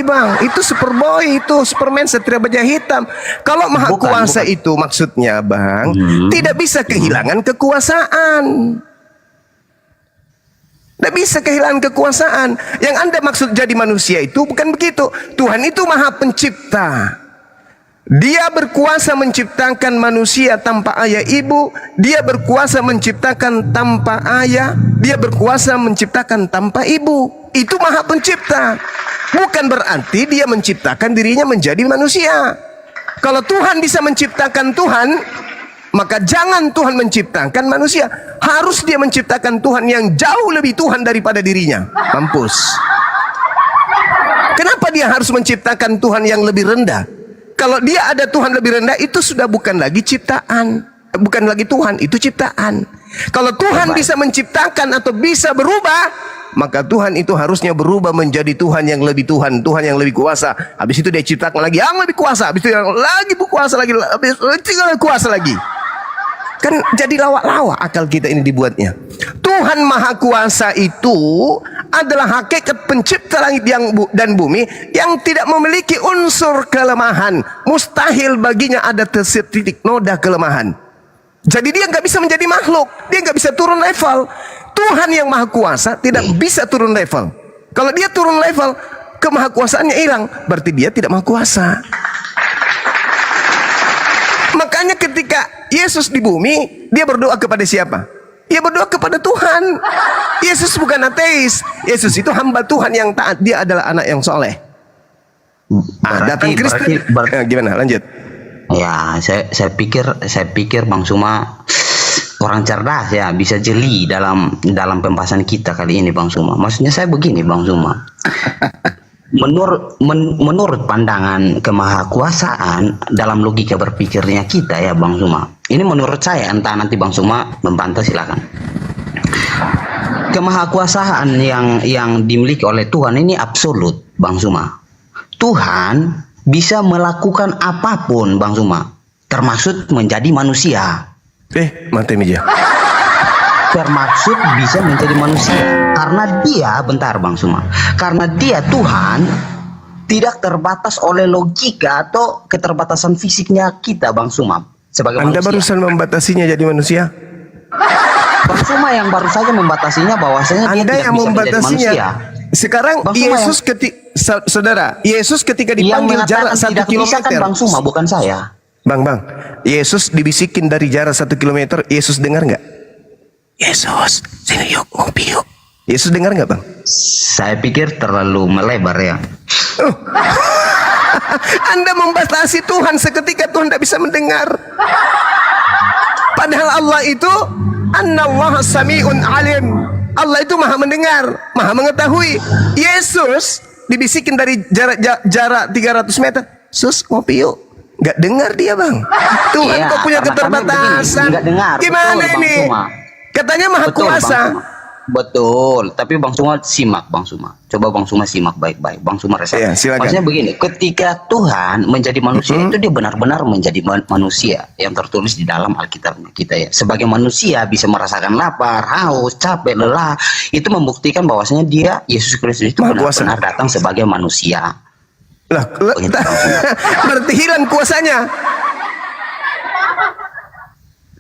Bang. Itu Superboy, itu Superman, Satria Baja Hitam. Kalau maha Bukan, kuasa bukan. itu maksudnya, Bang, tidak bisa kehilangan kekuasaan. Tidak bisa kehilangan kekuasaan. Yang Anda maksud jadi manusia itu bukan begitu. Tuhan itu maha pencipta. Dia berkuasa menciptakan manusia tanpa ayah ibu. Dia berkuasa menciptakan tanpa ayah. Dia berkuasa menciptakan tanpa ibu. Itu maha pencipta. Bukan berarti dia menciptakan dirinya menjadi manusia. Kalau Tuhan bisa menciptakan Tuhan, maka jangan Tuhan menciptakan manusia. Harus dia menciptakan Tuhan yang jauh lebih Tuhan daripada dirinya. Mampus. Kenapa dia harus menciptakan Tuhan yang lebih rendah? Kalau dia ada Tuhan lebih rendah, itu sudah bukan lagi ciptaan. Bukan lagi Tuhan, itu ciptaan. Kalau Tuhan bisa menciptakan atau bisa berubah, maka Tuhan itu harusnya berubah menjadi Tuhan yang lebih Tuhan, Tuhan yang lebih kuasa. Habis itu dia ciptakan lagi yang lebih kuasa, habis itu yang lagi berkuasa lagi, habis itu yang kuasa lagi. Kan jadi lawak-lawak akal kita ini dibuatnya. Tuhan Maha Kuasa itu adalah hakikat pencipta langit dan bumi yang tidak memiliki unsur kelemahan. Mustahil baginya ada titik noda kelemahan. Jadi dia nggak bisa menjadi makhluk, dia nggak bisa turun level. Tuhan yang Maha Kuasa tidak bisa turun level. Kalau dia turun level, kemahakuasaannya hilang, berarti dia tidak Maha Kuasa. Makanya ketika Yesus di bumi, dia berdoa kepada siapa? Dia berdoa kepada Tuhan. Yesus bukan ateis. Yesus itu hamba Tuhan yang taat. Dia adalah anak yang soleh. Datang Kristen. Gimana? Lanjut. Ya, saya pikir Bang Suma orang cerdas ya, bisa jeli dalam pembahasan kita kali ini, Bang Suma. Maksudnya saya begini, Bang Suma. Menurut pandangan kemahakuasaan dalam logika berpikirnya kita ya, Bang Suma. Ini menurut saya, entah nanti Bang Suma membantah silakan. Kemahakuasaan yang dimiliki oleh Tuhan ini absolut, Bang Suma. Tuhan bisa melakukan apapun, Bang Suma, termasuk menjadi manusia. Mati meja. Termaksud bisa menjadi manusia karena dia, bentar Bang Suma, karena dia Tuhan tidak terbatas oleh logika atau keterbatasan fisiknya kita, Bang Suma, sebagai Anda manusia. barusan membatasinya jadi manusia. Bang Suma yang baru saja membatasinya bahwasanya dia Anda tidak yang bisa menjadi membatasinya. manusia. Sekarang Bang Suma Yesus saudara, Yesus ketika Yang dipanggil jarak mengatakan 1 tidak bisa kan kilometer. Bang Suma, bukan saya. Bang, Yesus dibisikin dari jarak 1 kilometer. Yesus dengar nggak? Yesus, sini yuk, ngopi yuk. Yesus dengar nggak, Bang? Saya pikir terlalu melebar ya. Anda membatasi Tuhan, seketika Tuhan tidak bisa mendengar. Padahal Allah itu Annallaha sami'un alim. Allah itu maha mendengar, maha mengetahui. Yesus dibisikin dari jarak 300 meter. Sus, ngopi yuk. Nggak dengar dia, Bang. Tuhan Iya, kok punya karena kami keterbatasan. begini, nggak dengar. Gimana Betul, Bang ini? Suma. Katanya maha Betul, kuasa. Bang Suma. Betul, tapi Bang Suma simak, Bang Suma. Coba Bang Suma simak baik-baik. Bang Suma resep. Iya, silakan. Maksudnya begini, ketika Tuhan menjadi manusia itu dia benar-benar menjadi manusia yang tertulis di dalam Alkitab kita ya. Sebagai manusia bisa merasakan lapar, haus, capek, lelah. Itu membuktikan bahwasanya dia Yesus Kristus itu Maha kuasa. benar-benar datang sebagai manusia. Begitu, Bang Suma. Berarti hilang kuasanya.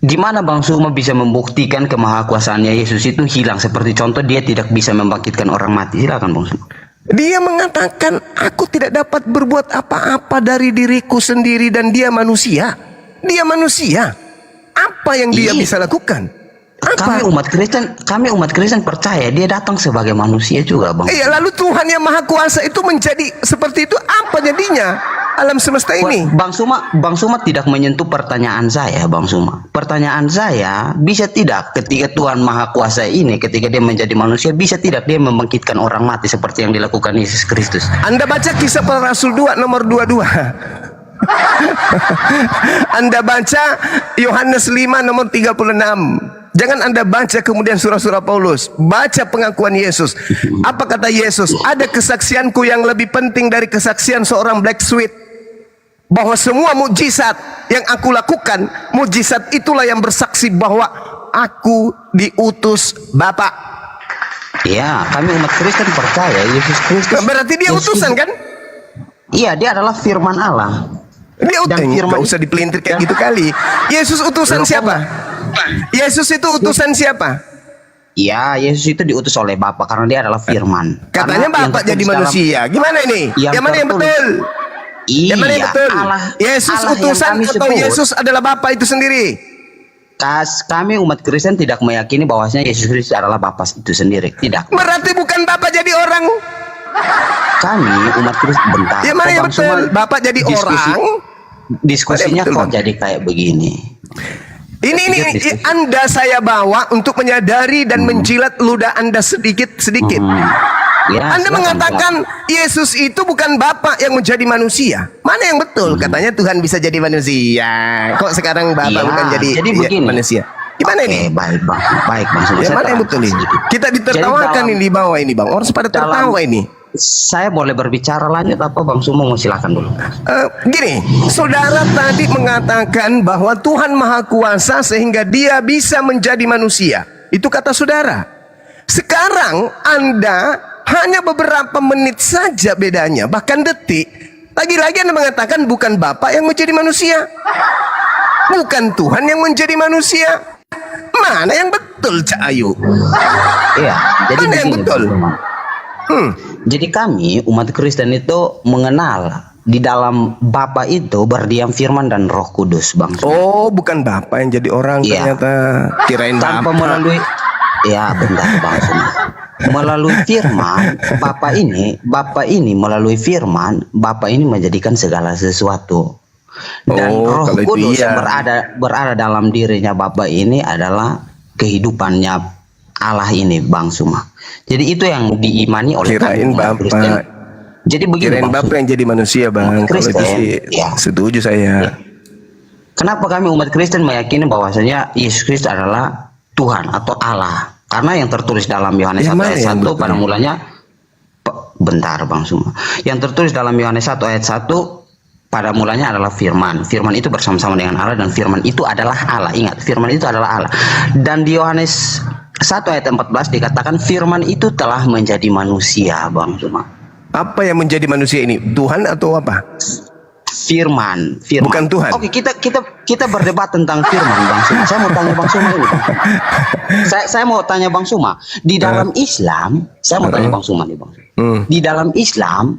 Gimana Bang Suma bisa membuktikan kemahakuasaannya Yesus itu hilang? Seperti contoh dia tidak bisa membangkitkan orang mati. Silakan Bang Suma. Dia mengatakan, aku tidak dapat berbuat apa-apa dari diriku sendiri, dan dia manusia. Dia manusia. Apa yang dia Iya. bisa lakukan? Kami Apa? umat Kristen percaya dia datang sebagai manusia juga, Bang. Lalu Tuhan yang maha kuasa itu menjadi seperti itu, apa jadinya? alam semesta ini. Bang Suma tidak menyentuh pertanyaan saya, Bang Suma. Pertanyaan saya, bisa tidak ketika Tuhan Maha Kuasa ini, ketika dia menjadi manusia, bisa tidak dia membangkitkan orang mati seperti yang dilakukan Yesus Kristus? Anda baca Kisah Para Rasul 2 nomor 22. Anda baca Yohanes 5 nomor 36. Jangan Anda baca kemudian surah-surah Paulus. Baca pengakuan Yesus. Apa kata Yesus? Ada kesaksianku yang lebih penting dari kesaksian seorang blacksmith. Bahwa semua mukjizat yang aku lakukan, mukjizat itulah yang bersaksi bahwa aku diutus Bapa. Ya, kami umat Kristen percaya Yesus Kristus. Berarti dia utusan kan? Iya, dia adalah firman Allah. Dia Dan firman nggak usah dipelintir kayak gitu kali. Yesus utusan siapa? Yesus itu utusan siapa? Iya, Yesus itu diutus oleh Bapa karena dia adalah firman. Katanya Karena yang Bapak jadi tertulis manusia. Gimana ini? Yang mana yang tertulis- betul? Iya, Yang mana yang betul? Allah Yesus yang utusan kami atau sebut. Yesus adalah Bapa itu sendiri? Kami umat Kristen tidak meyakini bahwasanya Yesus Kristus adalah Bapa itu sendiri. Tidak. Berarti bukan Bapak jadi orang. Kami umat Kristen bentar. Yang mana yang Bang Suma, betul? Bapak jadi orang. Diskusinya Betul, kok Bang. jadi kayak begini. Ini diskusi. Anda saya bawa untuk menyadari dan menjilat ludah Anda sedikit-sedikit. Ya, Anda silakan, mengatakan Yesus itu bukan Bapak yang menjadi manusia. Mana yang betul? Katanya Tuhan bisa jadi manusia. Kok sekarang Bapak Iya, bukan jadi begini. manusia? Gimana ini? Baik bang, baik bang. Suma. Yang Saya mana yang betul ini? sedikit. Kita ditertawakan Jadi dalam- ini di bawah ini, Bang. Orang pada tertawa ini. Saya boleh berbicara lanjut apa Bang Suma mau silakan dulu. Gini, saudara tadi mengatakan bahwa Tuhan Maha Kuasa sehingga dia bisa menjadi manusia. Itu kata saudara. Sekarang Anda hanya beberapa menit saja bedanya, bahkan detik. Lagi-lagi Anda mengatakan bukan Bapa yang menjadi manusia. Bukan Tuhan yang menjadi manusia. Mana yang betul, Cak Ayu? Iya, jadi Mana yang begini, betul? Bang Suma. Jadi kami umat Kristen itu mengenal di dalam Bapa itu berdiam firman dan Roh Kudus, Bang Suma. Oh, bukan Bapa yang jadi orang Iya. ternyata. Kirain Tanpa Bapa. melalui ya bentar Bang Suma. Melalui firman Bapa ini melalui firman Bapa ini menjadikan segala sesuatu. Dan Oh, Roh kalau itu Kudus iya. yang berada dalam dirinya Bapa ini adalah kehidupannya Allah ini, Bang Suma. Jadi itu yang diimani oleh Kirain umat Bapak. Kristen. Jadi begini Kirain Bang Bapak Suma. yang jadi manusia, Bang. Kalau itu Kristen, sih ya. setuju saya. Kenapa kami umat Kristen meyakini bahwasanya Yesus Kristus adalah Tuhan atau Allah? Karena yang tertulis dalam Yohanes Yang 1 mana ayat yang 1 betul? pada mulanya bentar Bang Suma. Yang tertulis dalam Yohanes 1 ayat 1 pada mulanya adalah firman. Firman itu bersama-sama dengan Allah dan firman itu adalah Allah. Ingat, firman itu adalah Allah. Dan di Yohanes 1 ayat 14 dikatakan firman itu telah menjadi manusia, Bang Suma. Apa yang menjadi manusia ini? Tuhan atau apa? Firman. Bukan Tuhan. Oke, kita berdebat tentang firman, Bang Suma. Saya mau tanya Bang Suma ini, Bang. Saya mau tanya Bang Suma. Di dalam Islam, saya mau tanya Bang Suma nih, Bang. Di dalam Islam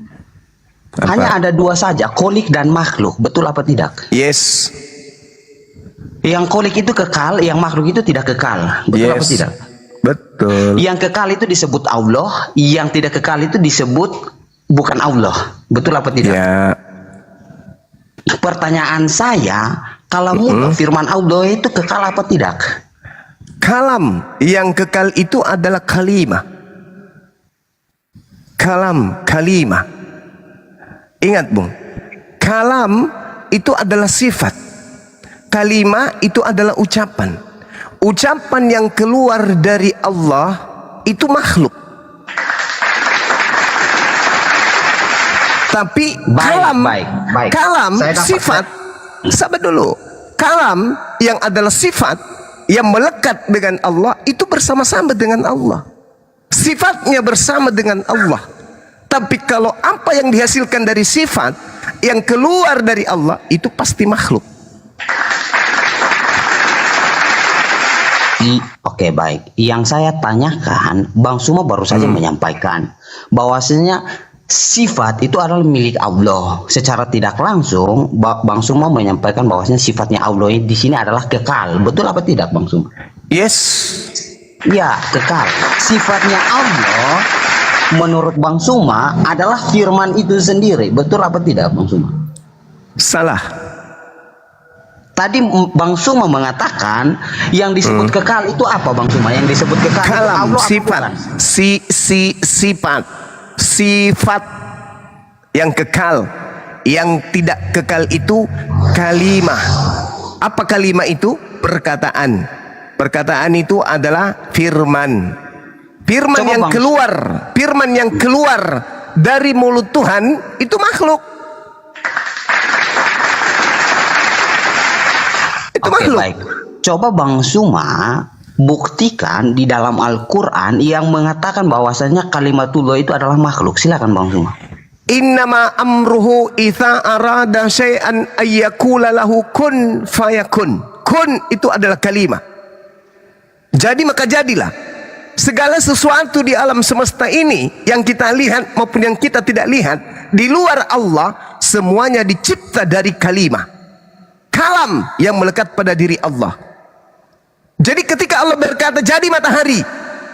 Apa? hanya ada dua saja, kholik dan makhluk. Betul apa tidak? Yes. Yang kholik itu kekal, yang makhluk itu tidak kekal. Betul apa Yes. tidak? Betul. Yang kekal itu disebut Allah, yang tidak kekal itu disebut bukan Allah. Betul apa tidak? Ya. Pertanyaan saya, kalau menurut firman Allah itu kekal apa tidak? Kalam yang kekal itu adalah kalimah. Kalam, kalimah. Ingat, Bung. Kalam itu adalah sifat. Kalimah itu adalah ucapan. Ucapan yang keluar dari Allah itu makhluk. Tapi kalam, baik. kalam Saya dapat, sifat. Sabar dulu. Kalam yang adalah sifat yang melekat dengan Allah itu bersama-sama dengan Allah. Sifatnya bersama dengan Allah. Tapi kalau apa yang dihasilkan dari sifat yang keluar dari Allah itu pasti makhluk. Oke, baik. Yang saya tanyakan, Bang Suma baru saja menyampaikan bahwasanya sifat itu adalah milik Allah. Secara tidak langsung, Bang Suma menyampaikan bahwasanya sifatnya Allah di sini adalah kekal. Betul apa tidak, Bang Suma? Yes. Ya, kekal. Sifatnya Allah menurut Bang Suma adalah firman itu sendiri. Betul apa tidak, Bang Suma? Salah. Tadi Bang Suma mengatakan yang disebut kekal itu apa, Bang Suma? Yang disebut kekal itu Kalam, Allah apa sifat, bukan? sifat yang kekal. Yang tidak kekal itu kalimah. Apa kalimah itu? Perkataan. Perkataan itu adalah firman. Firman Coba yang Bang. keluar, firman yang keluar dari mulut Tuhan itu makhluk. Itu Oke, makhluk. baik. Coba Bang Suma buktikan di dalam Al-Quran yang mengatakan bahwasanya kalimatullah itu adalah makhluk. Silakan Bang Suma. Innama amruhu idza arada syai'an ayyakula lahu kun fayakun. Kun itu adalah kalimat. Jadi maka jadilah. Segala sesuatu di alam semesta ini yang kita lihat maupun yang kita tidak lihat di luar Allah semuanya dicipta dari kalimat. Kalam yang melekat pada diri Allah. Jadi ketika Allah berkata jadi matahari,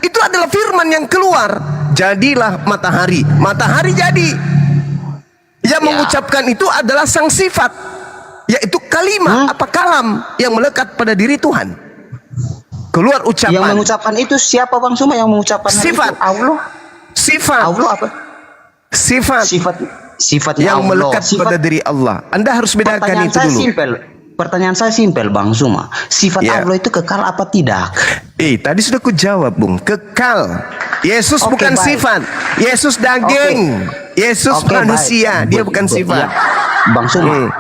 itu adalah firman yang keluar. Jadilah matahari. Matahari jadi. Yang mengucapkan itu adalah sang sifat, yaitu kalimat apa kalam yang melekat pada diri Tuhan. Keluar ucapan. Yang mengucapkan itu siapa Bang Suma yang mengucapkan hal Sifat. itu? Allah. Sifat. Allah apa? Sifat Sifatnya yang Allah. melekat pada diri Allah. Anda harus bedakan Pertanyaan itu saya dulu. simpel. Pertanyaan saya simpel Bang Suma. Sifat Ya. Allah itu kekal apa tidak? Tadi sudah ku jawab, Bung. Kekal. Yesus Oke, bukan baik. sifat. Yesus daging. Yesus Oke, manusia. baik. Dia bukan sifat. Ya. Bang Suma.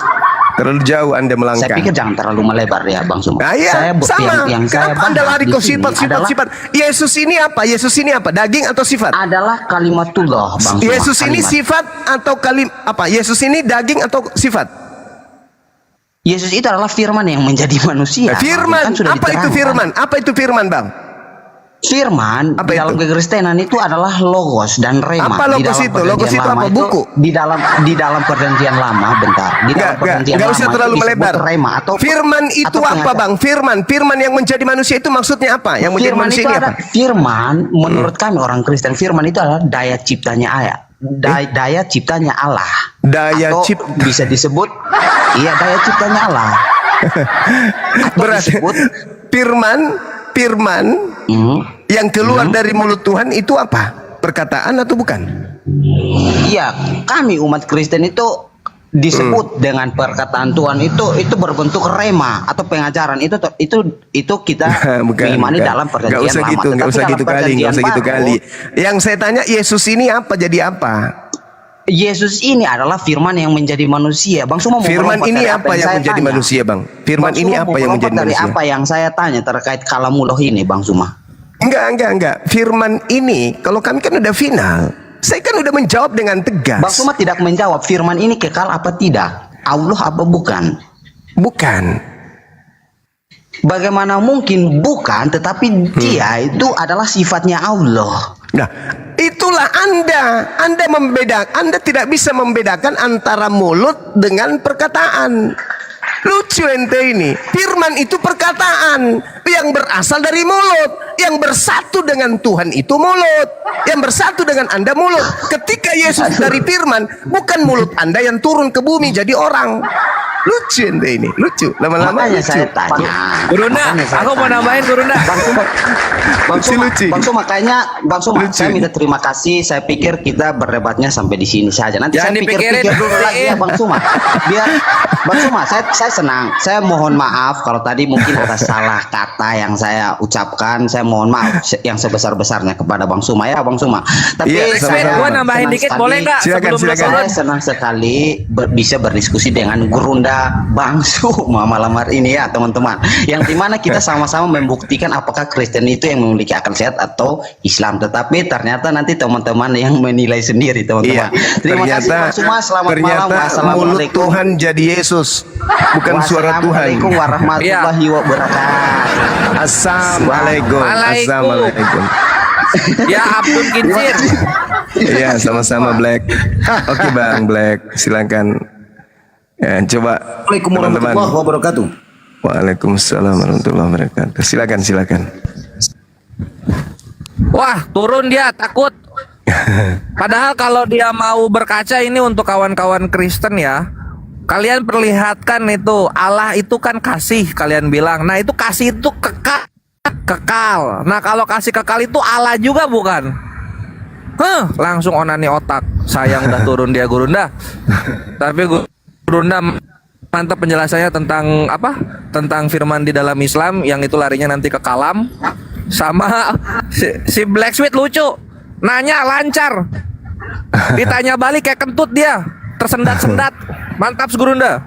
Terlalu jauh Anda Saya melangkah. pikir jangan terlalu melebar ya Bang Suma. Nah, iya, Saya sama. yang saya Kenapa Anda bahas lari di ke sini sifat? adalah- Yesus ini apa? Yesus ini apa? Daging atau sifat? adalah kalimatullah Bang Suma. Yesus ini Kalimat. sifat atau apa? Yesus ini daging atau sifat? Yesus itu adalah firman yang menjadi manusia. Firman. Kan sudah Apa itu diterangkan. firman? Apa itu firman, Bang? Firman Apa di dalam itu? kekristenan itu adalah logos dan rema. Apa Di logos dalam itu? perjanjian Logos itu lama apa? Buku? Di dalam perjanjian lama, bentar. Di dalam perjanjian Nggak lama usah itu terlalu disebut melebar. Rema atau Firman itu atau apa, pengajar. Bang? Firman yang menjadi manusia itu maksudnya apa? Yang menjadi Firman manusia itu ini ada apa? firman menurut kami orang Kristen, firman itu adalah daya ciptanya ayat. Daya ciptanya Allah. Daya Atau cipta. bisa disebut daya ciptanya Allah. Atau Berarti disebut firman yang keluar dari mulut Tuhan itu apa? Perkataan atau bukan? iya, kami umat Kristen itu disebut dengan perkataan Tuhan itu berbentuk rema atau pengajaran itu kita mengimani dalam perjanjian Nggak usah lama. gitu, nggak Tetapi usah dalam gitu kali, perjanjian nggak usah gitu baru, kali. Yang saya tanya Yesus ini apa jadi apa? Yesus ini adalah firman yang menjadi manusia. Bang Suma mau Firman melompat ini dari apa yang saya menjadi tanya. manusia, Bang? Firman Bang ini Suma apa mau yang melompat menjadi dari manusia? apa yang saya tanya terkait kalamullah ini, Bang Suma? Enggak. Firman ini, kalau kami kan udah final. Saya kan udah menjawab dengan tegas. Bang Suma tidak menjawab firman ini kekal apa tidak? Allah apa bukan? Bukan. Bagaimana mungkin bukan, tetapi dia itu adalah sifatnya Allah. Nah, itulah Anda membedakan. Anda tidak bisa membedakan antara mulut dengan perkataan. Lucu ente ini. Firman itu perkataan yang berasal dari mulut, yang bersatu dengan Tuhan itu mulut, yang bersatu dengan Anda mulut. Ketika Yesus dari firman, bukan mulut Anda yang turun ke bumi jadi orang. Lucu ente ini, lucu. Lama-lama Makanya lucu. saya tanya. Gurunda, Makanya saya aku mau tanya. nambahin Gurunda. Lucu. Bang Suma, kayaknya Bang Suma, Lucu. saya minta terima kasih. Saya pikir kita berdebatnya sampai di sini saja. Nanti Jangan saya pikir-pikir dipikirin, dulu lagi ya Bang Suma. Biar Bang Suma, saya senang. Saya mohon maaf kalau tadi mungkin ada salah kata yang saya ucapkan. Saya mohon maaf yang sebesar-besarnya kepada Bang Suma ya Bang Suma. Tapi Iya, Next time gua nambahin senang dikit sekali. boleh nggak? Silakan, Sebelum silakan. lo Saya senang sekali bisa berdiskusi dengan Gurunda Bang Suma malam hari ini ya teman-teman. Yang dimana kita sama-sama membuktikan apakah Kristen itu yang memiliki akal sehat atau Islam. Tetapi ternyata nanti teman-teman yang menilai sendiri teman-teman. Terima kasih Bang Suma. Selamat malam. ternyata mulut Wassalamualaikum. Tuhan jadi Yesus, bukan suara Tuhan. Wassalamualaikum warahmatullahi wabarakatuh. Assalamualaikum. Waalaikum. Assalamualaikum. Ya Abdul Kincir. Iya, sama-sama Black. Oke Bang Black, silakan. Ya, coba Assalamualaikum teman-teman. warahmatullahi wabarakatuh. Waalaikumsalam warahmatullahi wabarakatuh. Silakan. Wah, turun dia takut. Padahal kalau dia mau berkaca ini untuk kawan-kawan Kristen ya. kalian perlihatkan itu Allah itu kan kasih, kalian bilang. Nah itu kasih itu kekal. Nah kalau kasih kekal itu Allah juga bukan? Langsung onani otak. Sayang udah turun dia Gurunda. Tapi Gurunda mantap penjelasannya tentang apa? Tentang firman di dalam Islam yang itu larinya nanti ke kalam. Sama si Blacksmith lucu. Nanya lancar. Ditanya balik kayak kentut dia. Tersendat-sendat. Mantap Gurunda.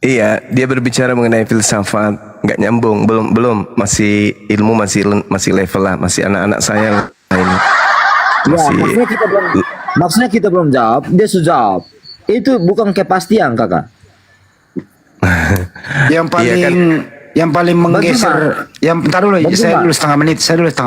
Iya, dia berbicara mengenai filsafat, nggak nyambung, belum, masih ilmu masih level lah, masih anak-anak saya ini. Masih, maksudnya kita belum jawab, dia sudah jawab. Itu bukan kepastian, Kakak. Yang paling Iya kan? yang paling menggeser, yang bentar dulu, saya dulu setengah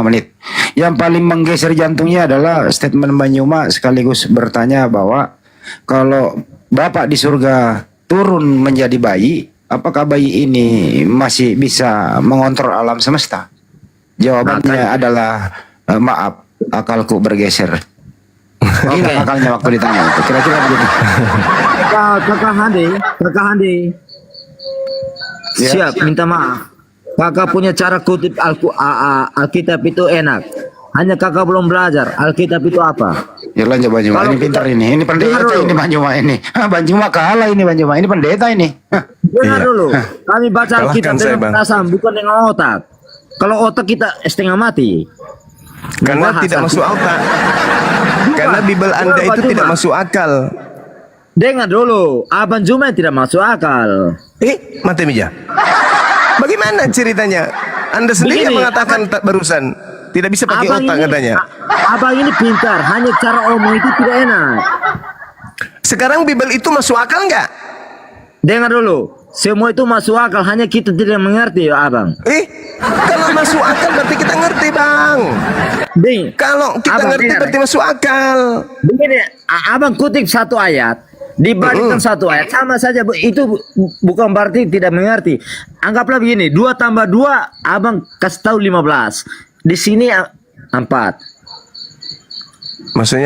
menit. Yang paling menggeser jantungnya adalah statement Banyuma sekaligus bertanya bahwa kalau Bapak di surga turun menjadi bayi, apakah bayi ini masih bisa mengontrol alam semesta? Jawabannya adalah maaf, akalku bergeser. Hilang akalnya waktu ditanya itu. Kira-kira begitu. Kakak Handi. Siap, minta maaf. Kakak punya cara kutip Alkitab itu enak. Hanya kakak belum belajar. Alkitab itu apa? Ya lanjut Banyuma, ini pintar ini pendeta ini Banyuma ini. Banyuma kalah ini Banyuma, ini pendeta ini. Dengar Iya. dulu. Kami baca Alkitab Kalahkan saya, dengan Bang. perasaan, bukan dengan otak. Kalau otak kita setengah mati. karena Membahas tidak masuk Alkitab. otak. Karena Bible Anda itu Cuma. tidak masuk akal. Dengar dulu, Abang Juma tidak masuk akal. Mati Mija. Bagaimana ceritanya? Anda sendiri yang Begini, mengatakan barusan tidak bisa pakai otak katanya. Abang ini pintar, hanya cara omong itu tidak enak. Sekarang Bible itu masuk akal nggak? Dengar dulu, semua itu masuk akal, hanya kita tidak mengerti, Abang. Kalau masuk akal berarti kita ngerti, Bang. Kalau kita Abang, ngerti dengar. berarti masuk akal. Begini, Abang kutip satu ayat, dibandingkan satu ayat sama saja. Itu bukan berarti tidak mengerti. Anggaplah begini, 2 tambah 2, Abang kasih tahu 15. Di sini 4. Maksudnya